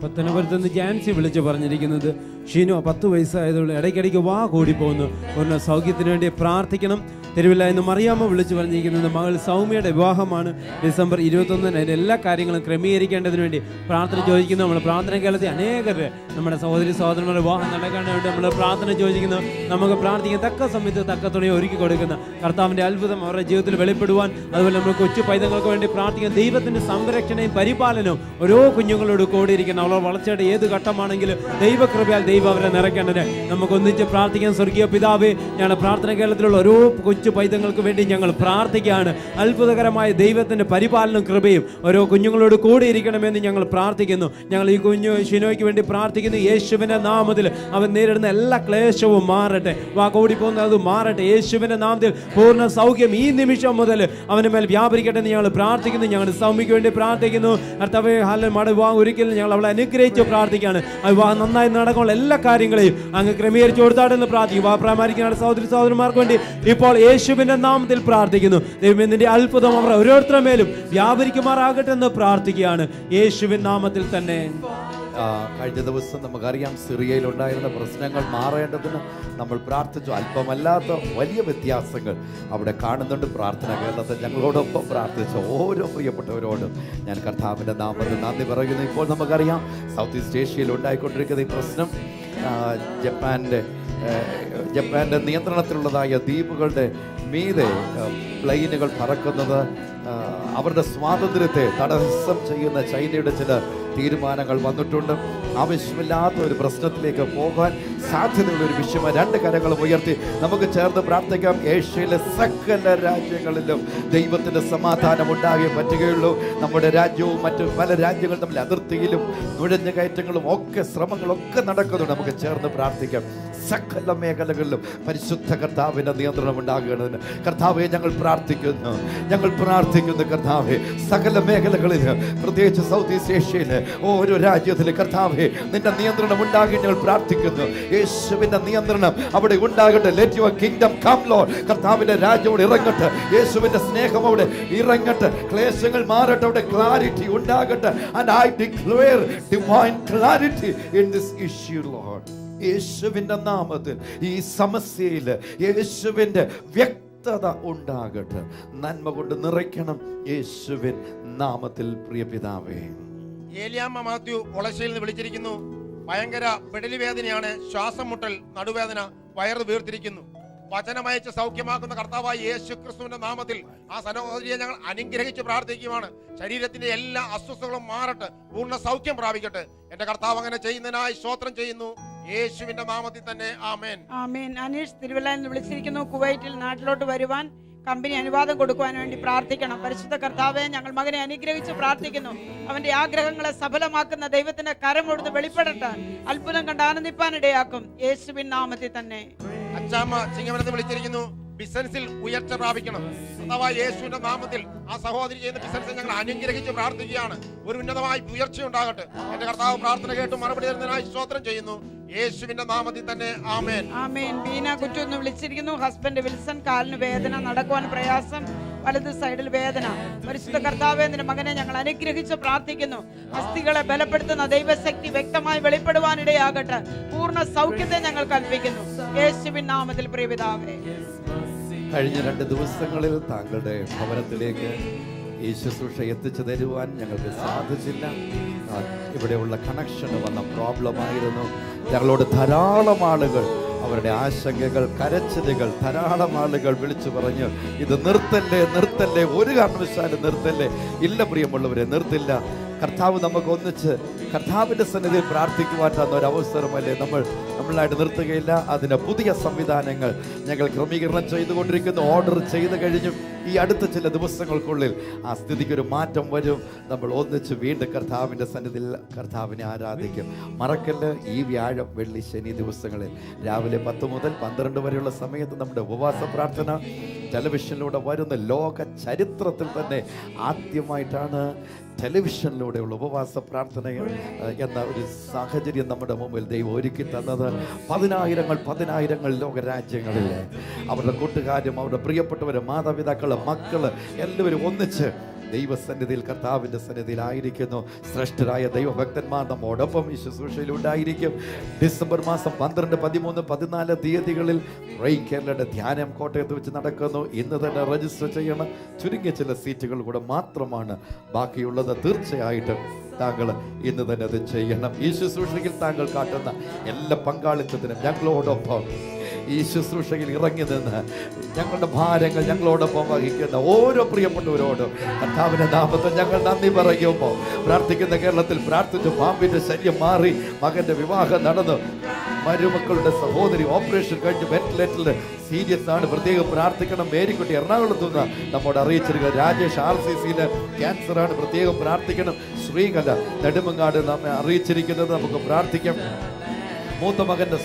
പത്തനംതിട്ട നിന്ന് ജാൻസി വിളിച്ച് പറഞ്ഞിരിക്കുന്നത്, ഷീനോ 10 വയസ്സായതുകൊണ്ട് ഇടയ്ക്കിടയ്ക്ക് വാ കൂടി പോകുന്നു, ഒരു സൗഖ്യത്തിന് വേണ്ടി പ്രാർത്ഥിക്കണം. തിരുവില്ല എന്ന് മറിയാമ്മ വിളിച്ച് പറഞ്ഞിരിക്കുന്നത്, മകൾ സൗമ്യയുടെ വിവാഹമാണ് ഡിസംബർ 21-ന്. അതിൻ്റെ എല്ലാ കാര്യങ്ങളും ക്രമീകരിക്കേണ്ടതിന് വേണ്ടി പ്രാർത്ഥന ചോദിക്കുന്നു. നമ്മൾ പ്രാർത്ഥന കേരളത്തിൽ അനേകർ നമ്മുടെ സഹോദരി സഹോദരന്മാരുടെ വിവാഹം നടക്കാൻ വേണ്ടി നമ്മൾ പ്രാർത്ഥന ചോദിക്കുന്നു. നമുക്ക് പ്രാർത്ഥിക്കാൻ തക്ക സമയത്ത് തക്ക തുണയെ ഒരുക്കി കൊടുക്കുന്ന കർത്താവിൻ്റെ അത്ഭുതം അവരുടെ ജീവിതത്തിൽ വെളിപ്പെടുവാൻ, അതുപോലെ നമ്മൾ കൊച്ചു പൈതങ്ങൾക്ക് വേണ്ടി പ്രാർത്ഥിക്കാൻ ദൈവത്തിൻ്റെ സംരക്ഷണയും പരിപാലനവും ഓരോ കുഞ്ഞുങ്ങളോട് കൂടിയിരിക്കുന്ന അവരുടെ വളർച്ചയുടെ ഏത് ഘട്ടമാണെങ്കിലും ദൈവകൃപയാൽ ദൈവം അവരെ നിറയ്ക്കേണ്ടത്. നമുക്ക് ഒന്നിച്ച് പ്രാർത്ഥിക്കാൻ. സ്വർഗീയ പിതാവേ, ഞങ്ങളുടെ പ്രാർത്ഥന കേരളത്തിലുള്ള ഓരോ കൊച്ചു പൈതങ്ങൾക്ക് വേണ്ടി ഞങ്ങൾ പ്രാർത്ഥിക്കുകയാണ്. അത്ഭുതകരമായ ദൈവത്തിൻ്റെ പരിപാലനവും കൃപയും ഓരോ കുഞ്ഞുങ്ങളോട് കൂടിയിരിക്കണമെന്ന് ഞങ്ങൾ പ്രാർത്ഥിക്കുന്നു. ഞങ്ങൾ ഈ കുഞ്ഞു ഷിനോയ്ക്ക് വേണ്ടി പ്രാർത്ഥിക്കുന്നു. യേശുവിൻ്റെ നാമത്തിൽ അവൻ നേരിടുന്ന എല്ലാ ക്ലേശവും മാറട്ടെ, കൂടി പോകുന്നത് അത് മാറട്ടെ. യേശുവിൻ്റെ നാമത്തിൽ പൂർണ്ണ സൗഖ്യം ഈ നിമിഷം മുതൽ അവന് മേൽ വ്യാപരിക്കട്ടെ എന്ന് ഞങ്ങൾ പ്രാർത്ഥിക്കുന്നു. ഞങ്ങളുടെ സൗമ്യയ്ക്ക് വേണ്ടി പ്രാർത്ഥിക്കുന്നു. കർത്താവേ, വിവാഹം ഒരിക്കലും ഞങ്ങൾ അവളെ അനുഗ്രഹിച്ച് പ്രാർത്ഥിക്കുകയാണ്. ആ വിവാഹം നന്നായി നടക്കാനുള്ള എല്ലാ കാര്യങ്ങളെയും അങ്ങ് ക്രമീകരിച്ച് കൊടുത്താട്ടെന്ന് പ്രാർത്ഥിക്കും. വിവാഹപ്രായമായിരിക്കുന്ന സഹോദരി സഹോദരന്മാർക്ക് വേണ്ടി ഇപ്പോൾ യേശുവിന്റെ നാമത്തിൽ പ്രാർത്ഥിക്കുന്നു. ദൈവമേ, നിന്റെ അത്ഭുതം അവർ ഓരോരുത്തരുടെ മേലും വ്യാപരിക്കുമാറാകട്ടെ എന്ന് പ്രാർത്ഥിക്കുകയാണ് യേശുവിൻ നാമത്തിൽ തന്നെ. കഴിഞ്ഞ ദിവസം നമുക്കറിയാം, സിറിയയിൽ ഉണ്ടായിരുന്ന പ്രശ്നങ്ങൾ മാറേണ്ടതിന് നമ്മൾ പ്രാർത്ഥിച്ചു. അല്പമല്ലാത്ത വലിയ വ്യത്യാസങ്ങൾ അവിടെ കാണുന്നുണ്ട്. പ്രാർത്ഥന കേരളത്തിൽ ഞങ്ങളോടൊപ്പം പ്രാർത്ഥിച്ച ഓരോ പ്രിയപ്പെട്ടവരോടും ഞാൻ കർത്താവിൻ്റെ നാമത്തിൽ നന്ദി പറയുന്നു. ഇപ്പോൾ നമുക്കറിയാം, സൗത്ത് ഈസ്റ്റ് ഏഷ്യയിൽ ഉണ്ടായിക്കൊണ്ടിരിക്കുന്ന ഈ പ്രശ്നം ജപ്പാന്റെ നിയന്ത്രണത്തിലുള്ളതായ ദ്വീപുകളുടെ മീതെ പ്ലെയിനുകൾ പറക്കുന്നത് അവരുടെ സ്വാതന്ത്ര്യത്തെ തടസ്സം ചെയ്യുന്ന ചൈനയുടെ ചില തീരുമാനങ്ങൾ വന്നിട്ടുണ്ട്. ആവശ്യമില്ലാത്ത ഒരു പ്രശ്നത്തിലേക്ക് പോകാൻ സാധ്യതയുള്ള ഒരു വിഷയമായി 2 കരങ്ങളും ഉയർത്തി നമുക്ക് ചേർന്ന് പ്രാർത്ഥിക്കാം. ഏഷ്യയിലെ സകല രാജ്യങ്ങളിലും ദൈവത്തിൻ്റെ സമാധാനം ഉണ്ടാകേ പറ്റുകയുള്ളൂ. നമ്മുടെ രാജ്യവും മറ്റു പല രാജ്യങ്ങളും തമ്മിൽ അതിർത്തിയിലും നുഴഞ്ഞുകയറ്റങ്ങളും ഒക്കെ ശ്രമങ്ങളൊക്കെ നടക്കുന്നുണ്ട്. നമുക്ക് ചേർന്ന് പ്രാർത്ഥിക്കാം. സകല മേഖലകളിലും പരിശുദ്ധ കർത്താവിൻ്റെ നിയന്ത്രണം ഉണ്ടാകേണ്ടതിന് കർത്താവെ ഞങ്ങൾ പ്രാർത്ഥിക്കുന്നു. കർത്താവെ, സകല മേഖലകളിൽ, പ്രത്യേകിച്ച് സൗത്ത് ഈസ്റ്റ് ഏഷ്യയിലെ ഓരോ രാജ്യത്തിൽ കർത്താവെ നിന്റെ നിയന്ത്രണം ഉണ്ടാകി ഞങ്ങൾ പ്രാർത്ഥിക്കുന്നു. യേശുവിന്റെ നിയന്ത്രണം അവിടെ ഉണ്ടാകട്ടെ. Let your kingdom come lord. കർത്താവിന്റെ രാജ്യം അവിടെ ഇറങ്ങട്ടെ. യേശുവിന്റെ സ്നേഹം അവിടെ ഇറങ്ങട്ടെ. ക്ലേശങ്ങൾ മാറട്ടെ. അവിടെ ക്ലാരിറ്റി ഉണ്ടാകട്ടെ. And I declare divine clarity in this issue, Lord. യേശുവിന്റെ നാമത്തിൽ ഈ സമസ്യയിൽ യേശുവിന്റെ വ്യക്തത ഉണ്ടാകട്ടെ. നന്മ കൊണ്ട് നിറയ്ക്കണം യേശുവിൻ നാമത്തിൽ. പ്രിയ പിതാവേ, ഏലിയാമ്മ മാത്യു ഒളശ്ശയിൽ നിന്ന് വിളിച്ചിരിക്കുന്നു. ഭയങ്കര പെടലി വേദനയാണ്, ശ്വാസം മുട്ടൽ, നടുവേദന, വയറ് വീർത്തിരിക്കുന്നു. വചനമയച്ച് സൗഖ്യമാക്കുന്ന കർത്താവായ യേശു ക്രിസ്തുവിന്റെ നാമത്തിൽ ആ സഹോദരിയെ ഞങ്ങൾ അനുഗ്രഹിച്ച് പ്രാർത്ഥിക്കുകയാണ്. ശരീരത്തിന്റെ എല്ലാ അസ്വസ്ഥതകളും മാറട്ടെ, പൂർണ്ണ സൗഖ്യം പ്രാപിക്കട്ടെ. എന്റെ കർത്താവ് അങ്ങനെ ചെയ്യുന്നതിനായി സ്തോത്രം ചെയ്യുന്നു. യേശുവിന്റെ നാമത്തിൽ തന്നെ ആമേൻ. ആമേൻ. അനീഷ് തിരുവല്ലയിൽ നിന്ന് വിളിച്ചിരിക്കുന്നു. കുവൈറ്റിൽ നാട്ടിലോട്ട് വരുവാൻ കമ്പനി അനുവാദം കൊടുക്കുവാൻ വേണ്ടി പ്രാർത്ഥിക്കണം. പരിശുദ്ധ കർത്താവെ, ഞങ്ങൾ മകനെ അനുഗ്രഹിച്ച് പ്രാർത്ഥിക്കുന്നു. അവന്റെ ആഗ്രഹങ്ങളെ സഫലമാക്കുന്ന ദൈവത്തിന്റെ കരം കൊടുത്ത് വെളിപ്പെടട്ടെ. അത്ഭുതം കണ്ട് ആനന്ദിപ്പാനിടയാക്കും. യേശുവിൻ നാമത്തിൽ തന്നെ. അച്ചാമ്മ ചിങ്ങവനത്ത് വിളിച്ചിരിക്കുന്നു. ബിസിനസിൽ ഉയർച്ച പ്രാപിക്കണം. കർത്താവായ യേശുവിന്റെ നാമത്തിൽ ആ സഹോദരി ചെയ്യുന്ന ബിസിനസ് ഞങ്ങൾ അനുഗ്രഹിച്ച് പ്രാർത്ഥിക്കുകയാണ്. ഒരു ഉന്നതമായ ഉയർച്ച ഉണ്ടാകട്ടെ. എന്റെ കർത്താവ് പ്രാർത്ഥന കേട്ട് മറുപടി തരുന്നതിനായി സ്തോത്രം ചെയ്യുന്നു. യേശുവിന്റെ നാമത്തിൽ തന്നെ ആമേൻ. ആമേൻ. ബീന കുറ്റൊന്ന് വിളിച്ചിരിക്കുന്നു. ഹസ്ബൻഡ് വിൽസൺ, കാലിന് വേദന, നടക്കുവാൻ പ്രയാസം, വലത് സൈഡിൽ വേദന. പരിശുദ്ധ കർത്താവേ, നിന്റെ മകനെ ഞങ്ങൾ അനുഗ്രഹിച്ച് പ്രാർത്ഥിക്കുന്നു. അസ്ഥികളെ ബലപ്പെടുത്തുന്ന ദൈവശക്തി വ്യക്തമായി വെളിപ്പെടുവാനിടയാകട്ടെ. പൂർണ്ണ സൗഖ്യത്തെ ഞങ്ങൾ കൽപ്പിക്കുന്നു. യേശുവിൻ നാമത്തിൽ പ്രിയ പിതാവേ. കഴിഞ്ഞ 2 ദിവസങ്ങളിൽ താങ്കളുടെ ഭവനത്തിലേക്ക് ഈ ശുശ്രൂഷ എത്തിച്ചു തരുവാൻ ഞങ്ങൾക്ക് സാധിച്ചില്ല. ഇവിടെയുള്ള കണക്ഷന് വന്ന പ്രോബ്ലമായിരുന്നു. ഞങ്ങളോട് ധാരാളം ആളുകൾ അവരുടെ ആശങ്കകൾ, കരച്ചിലുകൾ ധാരാളം ആളുകൾ വിളിച്ചു പറഞ്ഞു, ഇത് നിർത്തല്ലേ, ഒരു കാരണവശാലും നിർത്തല്ലേ. ഇല്ല പ്രിയമുള്ളവരെ, നിർത്തില്ല. കർത്താവ് നമുക്ക് ഒന്നിച്ച് കർത്താവിൻ്റെ സന്നിധിയിൽ പ്രാർത്ഥിക്കുവാൻ തന്ന ഒരു അവസരമല്ലേ. നമ്മളായിട്ട് നിർത്തുകയില്ല. അതിന് പുതിയ സംവിധാനങ്ങൾ ഞങ്ങൾ ക്രമീകരണം ചെയ്തുകൊണ്ടിരിക്കുന്നു. ഓർഡർ ചെയ്ത് കഴിഞ്ഞു. ഈ അടുത്ത ചില ദിവസങ്ങൾക്കുള്ളിൽ ആ സ്ഥിതിക്ക് ഒരു മാറ്റം വരും. നമ്മൾ ഒന്നിച്ച് വീണ്ടും കർത്താവിൻ്റെ സന്നിധിയിൽ കർത്താവിനെ ആരാധിക്കും. മറക്കല്ല്, ഈ വ്യാഴം, വെള്ളി, ശനി ദിവസങ്ങളിൽ രാവിലെ 10 മുതൽ 12 വരെയുള്ള സമയത്ത് നമ്മുടെ ഉപവാസ പ്രാർത്ഥന ടെലിവിഷനിലൂടെ വരുന്ന ലോക ചരിത്രത്തിൽ തന്നെ ആദ്യമായിട്ടാണ് ടെലിവിഷനിലൂടെയുള്ള ഉപവാസ പ്രാർത്ഥന എന്ന ഒരു സാഹചര്യം നമ്മുടെ മുമ്പിൽ ദൈവം ഒരുക്കി തന്നത്. പതിനായിരങ്ങൾ ലോകരാജ്യങ്ങളിൽ അവരുടെ കൂട്ടുകാരും അവരുടെ പ്രിയപ്പെട്ടവരും മാതാപിതാക്കള് മക്കള് എല്ലാവരും ഒന്നിച്ച് ദൈവസന്നിധിയിൽ കർത്താവിൻ്റെ സന്നിധിയിലായിരിക്കുന്നു. ശ്രേഷ്ഠരായ ദൈവഭക്തന്മാർ നമ്മോടൊപ്പം ഈ ശുശ്രൂഷയിൽ ഉണ്ടായിരിക്കും. ഡിസംബർ മാസം 12, 13, 14 തീയതികളിൽ കേരളയുടെ ധ്യാനം കോട്ടയത്ത് വെച്ച് നടക്കുന്നു. ഇന്ന് തന്നെ രജിസ്റ്റർ ചെയ്യണം. ചുരുങ്ങിയ ചില സീറ്റുകൾ കൂടെ മാത്രമാണ് ബാക്കിയുള്ളത്. തീർച്ചയായിട്ടും താങ്കൾ ഇന്ന് തന്നെ അത് ചെയ്യണം. ഈ ശുശ്രൂഷയിൽ താങ്കൾ കാട്ടുന്ന എല്ലാ പങ്കാളിത്തത്തിനും ഞങ്ങളോടൊപ്പം ഈ ശുശ്രൂഷയിൽ ഇറങ്ങി നിന്ന് ഞങ്ങളുടെ ഭാരങ്ങൾ ഞങ്ങളോടൊപ്പം വഹിക്കുന്ന ഓരോ പ്രിയപ്പെട്ടവരോടും കർത്താവിന്റെ നാമത്തിൽ ഞങ്ങൾ നന്ദി പറയുമ്പോൾ പ്രാർത്ഥിക്കുന്ന കേരളത്തിൽ പ്രാർത്ഥിച്ചു. പാമ്പിന്റെ ശല്യം മാറി, മകന്റെ വിവാഹം നടന്നു, മരുമക്കളുടെ സഹോദരി ഓപ്പറേഷൻ കഴിഞ്ഞ് വെന്റിലേറ്ററിൽ സീരിയസ് ആണ്, പ്രത്യേകം പ്രാർത്ഥിക്കണം. മേരിക്കുട്ടി എറണാകുളത്ത് നിന്ന് നമ്മോട് അറിയിച്ചിരിക്കുന്നത്. രാജേഷ് RCCയില് ക്യാൻസർ ആണ്, പ്രത്യേകം പ്രാർത്ഥിക്കണം. ശ്രീകല നെടുമങ്ങാട് നമ്മെ അറിയിച്ചിരിക്കുന്നത്, നമുക്ക് പ്രാർത്ഥിക്കാം. മൂത്ത മകന്റെ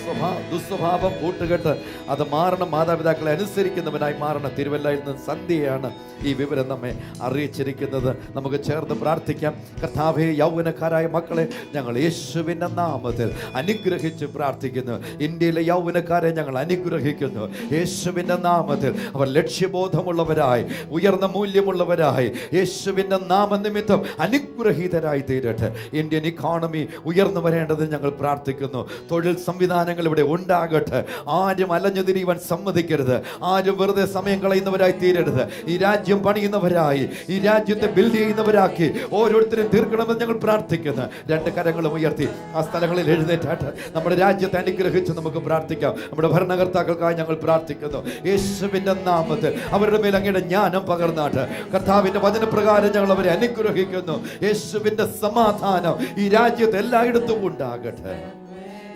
ദുസ്വഭാവം കൂട്ടുകെട്ട് അത് മാറണം, മാതാപിതാക്കളെ അനുസരിക്കുന്നവനായി മാറണം. തിരുവല്ലയിൽ നിന്ന് സന്ധ്യയാണ് ഈ വിവരം നമ്മെ അറിയിച്ചിരിക്കുന്നത്. നമുക്ക് ചേർന്ന് പ്രാർത്ഥിക്കാം. കർത്താവേ, യൗവനക്കാരായ മക്കളെ ഞങ്ങൾ യേശുവിൻ്റെ നാമത്തിൽ അനുഗ്രഹിച്ച് പ്രാർത്ഥിക്കുന്നു. ഇന്ത്യയിലെ യൗവനക്കാരെ ഞങ്ങൾ അനുഗ്രഹിക്കുന്നു യേശുവിൻ്റെ നാമത്തിൽ. അവർ ലക്ഷ്യബോധമുള്ളവരായി, ഉയർന്ന മൂല്യമുള്ളവരായി, യേശുവിൻ്റെ നാമനിമിത്തം അനുഗ്രഹീതരായി തീരട്ടെ. ഇന്ത്യൻ ഇക്കോണമി ഉയർന്നു വരേണ്ടത് ഞങ്ങൾ പ്രാർത്ഥിക്കുന്നു. തൊഴിൽ സംവിധാനങ്ങൾ ഇവിടെ ഉണ്ടാകട്ടെ. ആരും അലഞ്ഞു തിരിയുവാൻ സമ്മതിക്കരുത്. ആരും വെറുതെ സമയം കളയുന്നവരായി തീരരുത്. ഈ രാജ്യം പണിയുന്നവരായി, ഈ രാജ്യത്തെ ബിൽഡ് ചെയ്യുന്നവരാക്കി ഓരോരുത്തരും തീർക്കണമെന്ന് ഞങ്ങൾ പ്രാർത്ഥിക്കുന്നു. 2 കരങ്ങളും ഉയർത്തി ആ സ്ഥലങ്ങളിൽ എഴുന്നേറ്റാട്ട് നമ്മുടെ രാജ്യത്തെ അനുഗ്രഹിച്ച് നമുക്ക് പ്രാർത്ഥിക്കാം. നമ്മുടെ ഭരണകർത്താക്കൾക്കായി ഞങ്ങൾ പ്രാർത്ഥിക്കുന്നു യേശുവിന്റെ നാമത്തിൽ. അവരുടെ മേൽ അങ്ങയുടെ ജ്ഞാനം പകർന്നാട്ട് കർത്താവിന്റെ വചനപ്രകാരം ഞങ്ങൾ അവരെ അനുഗ്രഹിക്കുന്നു. യേശുവിന്റെ സമാധാനം ഈ രാജ്യത്ത് എല്ലായിടത്തും ഉണ്ടാകട്ടെ.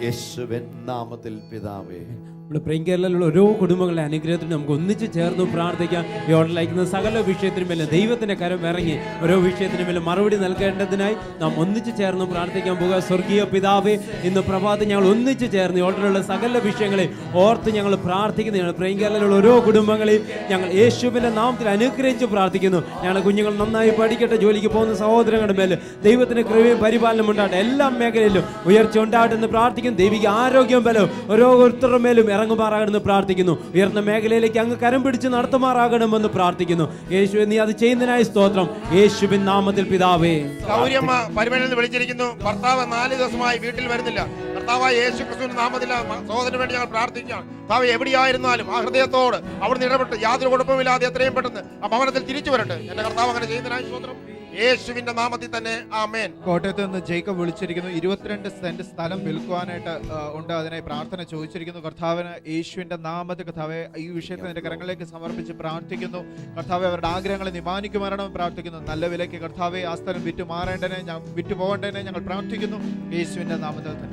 യേശുവിൻ നാമത്തിൽ പിതാവേ. നമ്മുടെ പ്രിയങ്കേരളയിലുള്ള ഓരോ കുടുംബങ്ങളുടെ അനുഗ്രഹത്തിന് നമുക്ക് ഒന്നിച്ച് ചേർന്ന് പ്രാർത്ഥിക്കാം. ഈ ഓർഡറിലയക്കുന്ന സകല വിഷയത്തിനും മേലെ ദൈവത്തിന്റെ കരം ഇറങ്ങി ഓരോ വിഷയത്തിനും മേലെ മറുപടി നൽകേണ്ടതിനായി നാം ഒന്നിച്ച് ചേർന്ന് പ്രാർത്ഥിക്കാൻ പോകുക. സ്വർഗീയ പിതാവേ, ഇന്ന് പ്രഭാതം ഞങ്ങൾ ഒന്നിച്ച് ചേർന്ന് ഈ ഓർഡറിലുള്ള സകല വിഷയങ്ങളെ ഓർത്ത് ഞങ്ങൾ പ്രാർത്ഥിക്കുന്നതാണ്. പ്രിയങ്കേരളയിലുള്ള ഓരോ കുടുംബങ്ങളെയും ഞങ്ങൾ യേശുവിന്റെ നാമത്തിൽ അനുഗ്രഹിച്ച് പ്രാർത്ഥിക്കുന്നു. ഞങ്ങളുടെ കുഞ്ഞുങ്ങൾ നന്നായി പഠിക്കട്ടെ. ജോലിക്ക് പോകുന്ന സഹോദരങ്ങളുടെ മേലെ ദൈവത്തിന്റെ കൃപയും പരിപാലനം ഉണ്ടാകട്ടെ. എല്ലാ മേഖലയിലും ഉയർച്ച ഉണ്ടാകട്ടെന്ന് പ്രാർത്ഥിക്കുന്നു. ദൈവിക ആരോഗ്യം ബലവും ഓരോരുത്തരുടെ മേലും ഇറങ്ങുമാറാകണമെന്ന് പ്രാർത്ഥിക്കുന്നു. ഉയർന്ന മേഖലയിലേക്ക് അങ്ങ് കരം പിടിച്ച് നടത്തുമാറാകണമെന്ന് പ്രാർത്ഥിക്കുന്നു. യേശുവേ, നീ അത് ചെയ്യുന്നതിനായി സ്തോത്രം. യേശുവിൻ നാമത്തിൽ പിതാവേ. ഗൗരിയമ്മ പരിമേലിൽ വിളിച്ചിരിക്കുന്നു. ഭർത്താവ് 4 ദിവസമായി വീട്ടിൽ വരുന്നില്ല. കർത്താവായ യേശു ക്രിസ്തുവിന്റെ നാമത്തിൽ സഹോദരന് വേണ്ടി ഞങ്ങൾ പ്രാർത്ഥിക്കാം. കർത്താവ് എവിടെയായിരുന്നാലും ആ ഹൃദയത്തോട് അവിടുന്ന് ഇടപെട്ട് യാതൊരു കുഴപ്പമില്ലാതെ എത്രയും പെട്ടെന്ന് ആ ഭവനത്തിൽ തിരിച്ചു വരട്ടെ. എന്റെ കർത്താവ് അങ്ങനെ ചെയ്യുന്നതിനായി സ്തോത്രം. യേശുവിന്റെ നാമത്തിൽ തന്നെ ആമേൻ. കോട്ടയത്ത് നിന്ന് ജേക്കബ് വിളിച്ചിരിക്കുന്നു. 22 സെന്റ് സ്ഥലം വിൽക്കുവാനായിട്ട് ഉണ്ട്. അതിനായി പ്രാർത്ഥന ചോദിച്ചിരിക്കുന്നു. കർത്താവിന് യേശുവിന്റെ നാമത്തിൽ കർത്താവെ ഈ വിഷയത്തെ നിന്റെ കരങ്ങളിലേക്ക് സമർപ്പിച്ച് പ്രാർത്ഥിക്കുന്നു. കർത്താവെ, അവരുടെ ആഗ്രഹങ്ങളെ നിമാനിക്കുമാറണമെന്ന് പ്രാർത്ഥിക്കുന്നു. നല്ല വിലയ്ക്ക് കർത്താവെ ആ സ്ഥലം വിറ്റു പോകേണ്ടതിനെ ഞങ്ങൾ പ്രാർത്ഥിക്കുന്നു യേശുവിന്റെ നാമത്തിൽ തന്നെ.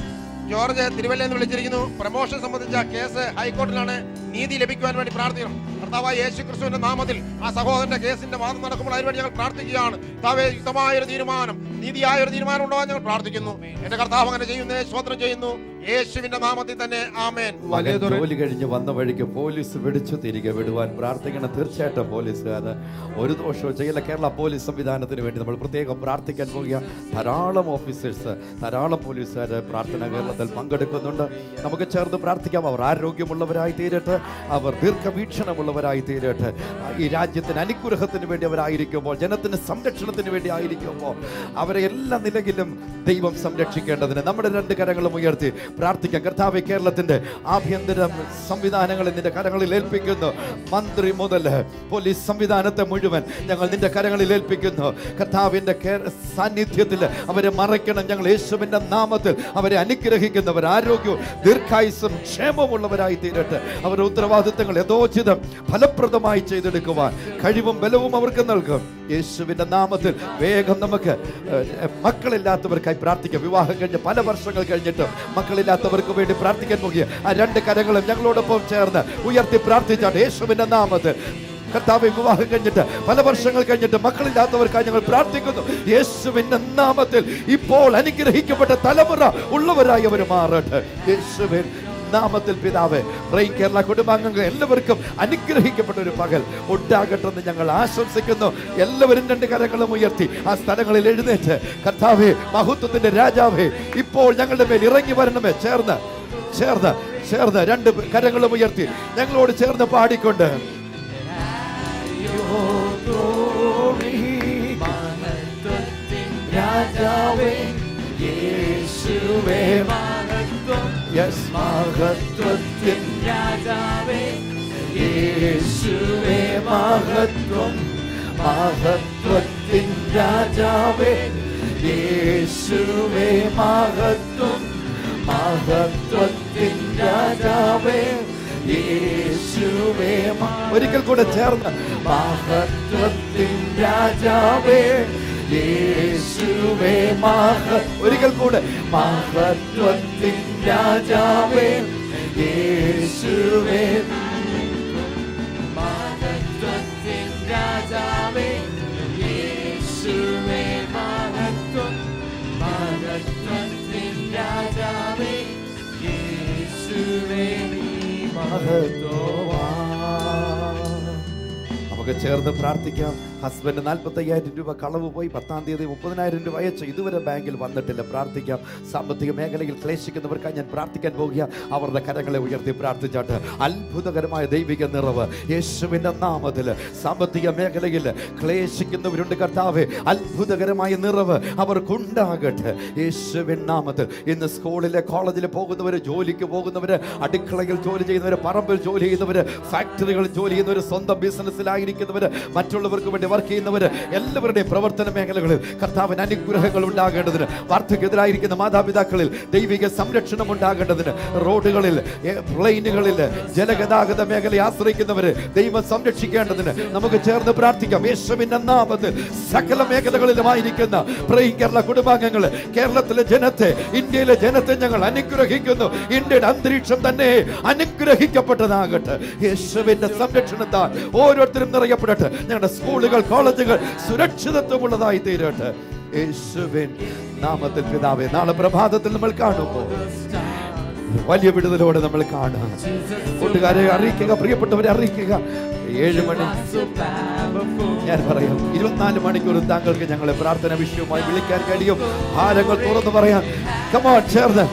ജോർജ് തിരുവല്ലയിൽ നിന്ന് വിളിച്ചിരിക്കുന്നു. പ്രമോഷൻ സംബന്ധിച്ച കേസ് ഹൈക്കോടതിയിലാണ്. നീതി ലഭിക്കുവാൻ വേണ്ടി പ്രാർത്ഥിക്കണം. കർത്താവായ യേശു ക്രിസ്തുവിന്റെ നാമത്തിൽ ആ സഹോദരന്റെ കേസിന്റെ വാദം നടക്കുമ്പോൾ അതിനുവേണ്ടി ഞങ്ങൾ പ്രാർത്ഥിക്കുകയാണ്. കർത്താവേ, യുക്തമായൊരു തീരുമാനം, നീതിയായ ഒരു തീരുമാനം ഉണ്ടാവാൻ ഞങ്ങൾ പ്രാർത്ഥിക്കുന്നു. എന്റെ കർത്താവ് അങ്ങനെ ചെയ്യുന്നേ സ്തോത്രം ചെയ്യുന്നു. യേശുവിന്റെ നാമത്തിൽ തന്നെ ആമേൻ. ജോലി കഴിഞ്ഞ് വന്ന വഴിക്ക് പോലീസ് പിടിച്ചു തിരികെ വിടുവാൻ പ്രാർത്ഥിക്കണം. തീർച്ചയായിട്ടും പോലീസുകാര് ഒരു ദോഷവും ചെയ്യില്ല. കേരള പോലീസ് സംവിധാനത്തിന് വേണ്ടി നമ്മൾ പ്രത്യേകം പ്രാർത്ഥിക്കാൻ പോകുക. ധാരാളം ഓഫീസേഴ്സ്, ധാരാളം പോലീസുകാർ പ്രാർത്ഥന കേരളത്തിൽ പങ്കെടുക്കുന്നുണ്ട്. നമുക്ക് ചേർന്ന് പ്രാർത്ഥിക്കാം. അവർ ആരോഗ്യമുള്ളവരായി തീരട്ടെ, അവർ ദീർഘവീക്ഷണമുള്ളവരായി തീരട്ടെ. ഈ രാജ്യത്തിന് അനുഗ്രഹത്തിന് വേണ്ടി അവരായിരിക്കുമ്പോൾ, ജനത്തിന് സംരക്ഷണത്തിന് വേണ്ടി ആയിരിക്കുമ്പോൾ അവരെ എല്ലാ നിലയിലും ദൈവം സംരക്ഷിക്കേണ്ടതിന് നമ്മുടെ 2 കരങ്ങളും ഉയർത്തി പ്രാർത്ഥിക്കാം. കർത്താവേ, കേരളത്തിന്റെ ആഭ്യന്തര സംവിധാനങ്ങളെ നിന്റെ കരങ്ങളിൽ ഏൽപ്പിക്കുന്നു. മന്ത്രി മുതൽ പോലീസ് സംവിധാനത്തെ മുഴുവൻ ഞങ്ങൾ നിന്റെ കരങ്ങളിൽ ഏൽപ്പിക്കുന്നു. കർത്താവിന്റെ സാന്നിധ്യത്തിൽ അവരെ മറയ്ക്കണം. ഞങ്ങൾ യേശുവിന്റെ നാമത്തിൽ അവരെ അനുഗ്രഹിക്കുന്നവർ ആരോഗ്യവും ദീർഘായുസ്സും ക്ഷേമമുള്ളവരായി തീരട്ടെ. അവരുടെ ഉത്തരവാദിത്തങ്ങൾ യഥോചിതം ഫലപ്രദമായി ചെയ്തെടുക്കുവാൻ കഴിവും ബലവും അവർക്ക് നൽകും. യേശുവിന്റെ നാമത്തിൽ വേഗം നമുക്ക് മക്കളില്ലാത്തവർക്കായി പ്രാർത്ഥിക്കാം. വിവാഹം കഴിഞ്ഞ് പല വർഷങ്ങൾ കഴിഞ്ഞിട്ട് മക്കളില്ലാത്തവർക്ക് വേണ്ടി പ്രാർത്ഥിക്കാൻ പോകുക. ആ 2 കരങ്ങളും ഞങ്ങളോടൊപ്പം ചേർന്ന് ഉയർത്തി പ്രാർത്ഥിച്ചാണ്. യേശുവിന്റെ നാമത്തിൽ കർത്താവെ വിവാഹം കഴിഞ്ഞിട്ട് പല വർഷങ്ങൾ കഴിഞ്ഞിട്ട് മക്കളില്ലാത്തവർക്കായി ഞങ്ങൾ പ്രാർത്ഥിക്കുന്നു. യേശുവിന്റെ നാമത്തിൽ ഇപ്പോൾ അനുഗ്രഹിക്കപ്പെട്ട തലമുറ ഉള്ളവരായി അവർ മാറട്ടെ. യേശുവിൻ നാമത്തിൽ പിതാവേ, റെയിൻ കേരള കുടുംബാംഗങ്ങൾ എല്ലാവർക്കും അനുഗ്രഹിക്കപ്പെട്ട ഒരു പകൽ ഉണ്ടാകട്ടെന്ന് ഞങ്ങൾ ആശംസിക്കുന്നു. എല്ലാവരും രണ്ട് കരങ്ങളും ഉയർത്തി ആ സ്ഥലങ്ങളിൽ എഴുന്നേറ്റ് കർത്താവേ, മഹത്വത്തിന്റെ രാജാവേ, ഇപ്പോൾ ഞങ്ങളുടെ മേൽ ഇറങ്ങി വരണമേ. ചേർന്ന് ചേർന്ന് ചേർന്ന് രണ്ട് കരങ്ങളും ഉയർത്തി ഞങ്ങളോട് ചേർന്ന് പാടിക്കൊണ്ട് രാജാവേ യേശുവേ യെസ് മഹത്വത്തിൻ രാജാവേ യേശുവേ മഹത്വം മഹത്വത്തിൻ രാജാവേ യേശുവേ മഹത്വം മഹത്വത്തിൻ രാജാവേ യേശുവേ. ഒരിക്കൽ കൂടെ ചേർന്ന് മഹത്വത്തിൻ രാജാവേ യേശുവേ ഒരിക്കൽ കൂടെ മഹത്വത്തിൻ രാജാവേ യേശുവേ മഹത്വത്തിൻ രാജാവേ യേശുവേ മഹത്വം മഹത്വത്തിൻ രാജാവേ യേശുവേ മഹത്വം. നമുക്ക് ചേർന്ന് പ്രാർത്ഥിക്കാം. ഹസ്ബൻഡ് 45,000 രൂപ കളവ് പോയി, 10-ാം തീയതി 30,000 രൂപ അയച്ചു, ഇതുവരെ ബാങ്കിൽ വന്നിട്ടില്ല. പ്രാർത്ഥിക്കാം. സാമ്പത്തിക മേഖലയിൽ ക്ലേശിക്കുന്നവർക്കായി ഞാൻ പ്രാർത്ഥിക്കാൻ പോകുക. അവരുടെ കരങ്ങളെ ഉയർത്തി പ്രാർത്ഥിച്ചാട്ട് അത്ഭുതകരമായ ദൈവിക നിറവ് യേശുവിൻ്റെ നാമത്തിൽ. സാമ്പത്തിക മേഖലയിൽ ക്ലേശിക്കുന്നവരുണ്ട് കർത്താവേ, അത്ഭുതകരമായ നിറവ് അവർക്കുണ്ടാകട്ടെ യേശുവിൻ നാമത്തിൽ. ഇന്ന് സ്കൂളിലെ കോളേജിൽ പോകുന്നവർ, ജോലിക്ക് പോകുന്നവർ, അടുക്കളയിൽ ജോലി ചെയ്യുന്നവർ, പറമ്പിൽ ജോലി ചെയ്യുന്നവർ, ഫാക്ടറികളിൽ ജോലി ചെയ്യുന്നവർ, സ്വന്തം ബിസിനസ്സിലായിരിക്കുന്നവർ, മറ്റുള്ളവർക്ക് വേണ്ടി വർക്ക് ചെയ്യുന്നവർ, എല്ലാവരുടെയും പ്രവർത്തന മേഖലകളിൽ കർത്താവിന് അനുഗ്രഹങ്ങൾ ഉണ്ടാകേണ്ടതിന്, വാർദ്ധക്യത്തിലായിരിക്കുന്ന മാതാപിതാക്കളിൽ ദൈവിക സംരക്ഷണം ഉണ്ടാകേണ്ടതിന്, റോഡുകളിൽ, പ്ലെയിനുകളിൽ, ജലഗതാഗത മേഖലയെ ആശ്രയിക്കുന്നവര് ദൈവം സംരക്ഷിക്കേണ്ടതിന് നമുക്ക് ചേർന്ന് പ്രാർത്ഥിക്കാം. യേശുവിന്റെ നാമത്തിൽ സകല മേഖലകളിലുമായിരിക്കുന്ന പ്രൈം കേരള കുടുംബാംഗങ്ങൾ, കേരളത്തിലെ ജനത്തെ, ഇന്ത്യയിലെ ജനത്തെ ഞങ്ങൾ അനുഗ്രഹിക്കുന്നു. ഇന്ത്യയുടെ അന്തരീക്ഷം തന്നെ അനുഗ്രഹിക്കപ്പെട്ടതാകട്ടെ. യേശുവിന്റെ സംരക്ഷണത്താൽ ഓരോരുത്തരും നിറയപ്പെടട്ടെ. ഞങ്ങളുടെ സ്കൂളുകൾ, കോളേജുകൾ സുരക്ഷിതത്വമുള്ളതായി തീരട്ടെ യേശുവിൻ നാമത്തിൽ പിതാവേ. നാളെ പ്രഭാതത്തിൽ നമ്മൾ കാണുമ്പോൾ വലിയ വിടുതലോടെ നമ്മൾ കാണാം. കൂട്ടുകാരെ അറിയിക്കുക, പ്രിയപ്പെട്ടവരെ അറിയിക്കുക. 7 മണി ഞാൻ പറയാം, 24 മണിക്കൂർ താങ്കൾക്ക് ഞങ്ങളെ പ്രാർത്ഥന വിഷയവുമായി വിളിക്കാൻ കഴിയും. ഭാരങ്ങൾ തുറന്നു പറയാൻ കമോൺ ചേർന്ന്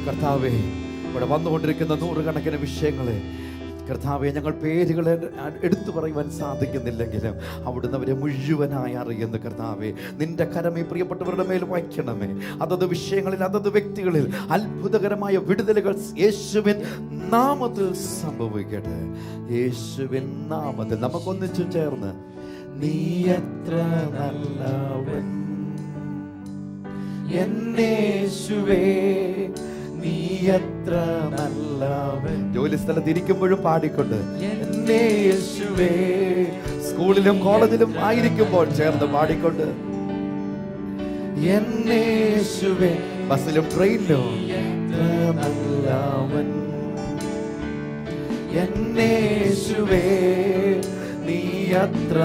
കർത്താവേ, ഇവിടെ വന്നുകൊണ്ടിരിക്കുന്ന 100 കണക്കിന് വിഷയങ്ങളെ കർത്താവെ ഞങ്ങൾ പേരുകളെ എടുത്തു പറയുവാൻ സാധിക്കുന്നില്ലെങ്കിലും അവിടുന്ന് അവരെ മുഴുവനായി അറിയുന്നു. കർത്താവെ, നിന്റെ കരം ഈ പ്രിയപ്പെട്ടവരുടെ മേൽ വയ്ക്കണമേ. അതത് വിഷയങ്ങളിൽ, അതത് വ്യക്തികളിൽ അത്ഭുതകരമായ വിടുതലുകൾ യേശുവിൻ നാമത്തിൽ സംഭവിക്കട്ടെ. യേശുവിൻ നാമത്തിൽ നമുക്കൊന്നിച്ചു ചേർന്ന് നീ എത്ര നല്ലവൻ എന്നേശുവേ, നീ എത്ര നല്ലവൻ. ജോലി സ്ഥലത്ത് ഇരിക്കുമ്പോഴും പാടിക്കൊണ്ട് എന്നേശുവേ, സ്കൂളിലും കോളേജിലും ആയിരിക്കുമ്പോൾ ചേർന്ന് പാടിക്കൊണ്ട് എന്നേശുവേ, ബസ്സിലും ട്രെയിനിലും എത്ര നല്ലവൻ എന്നേശുവേ, നീ എത്ര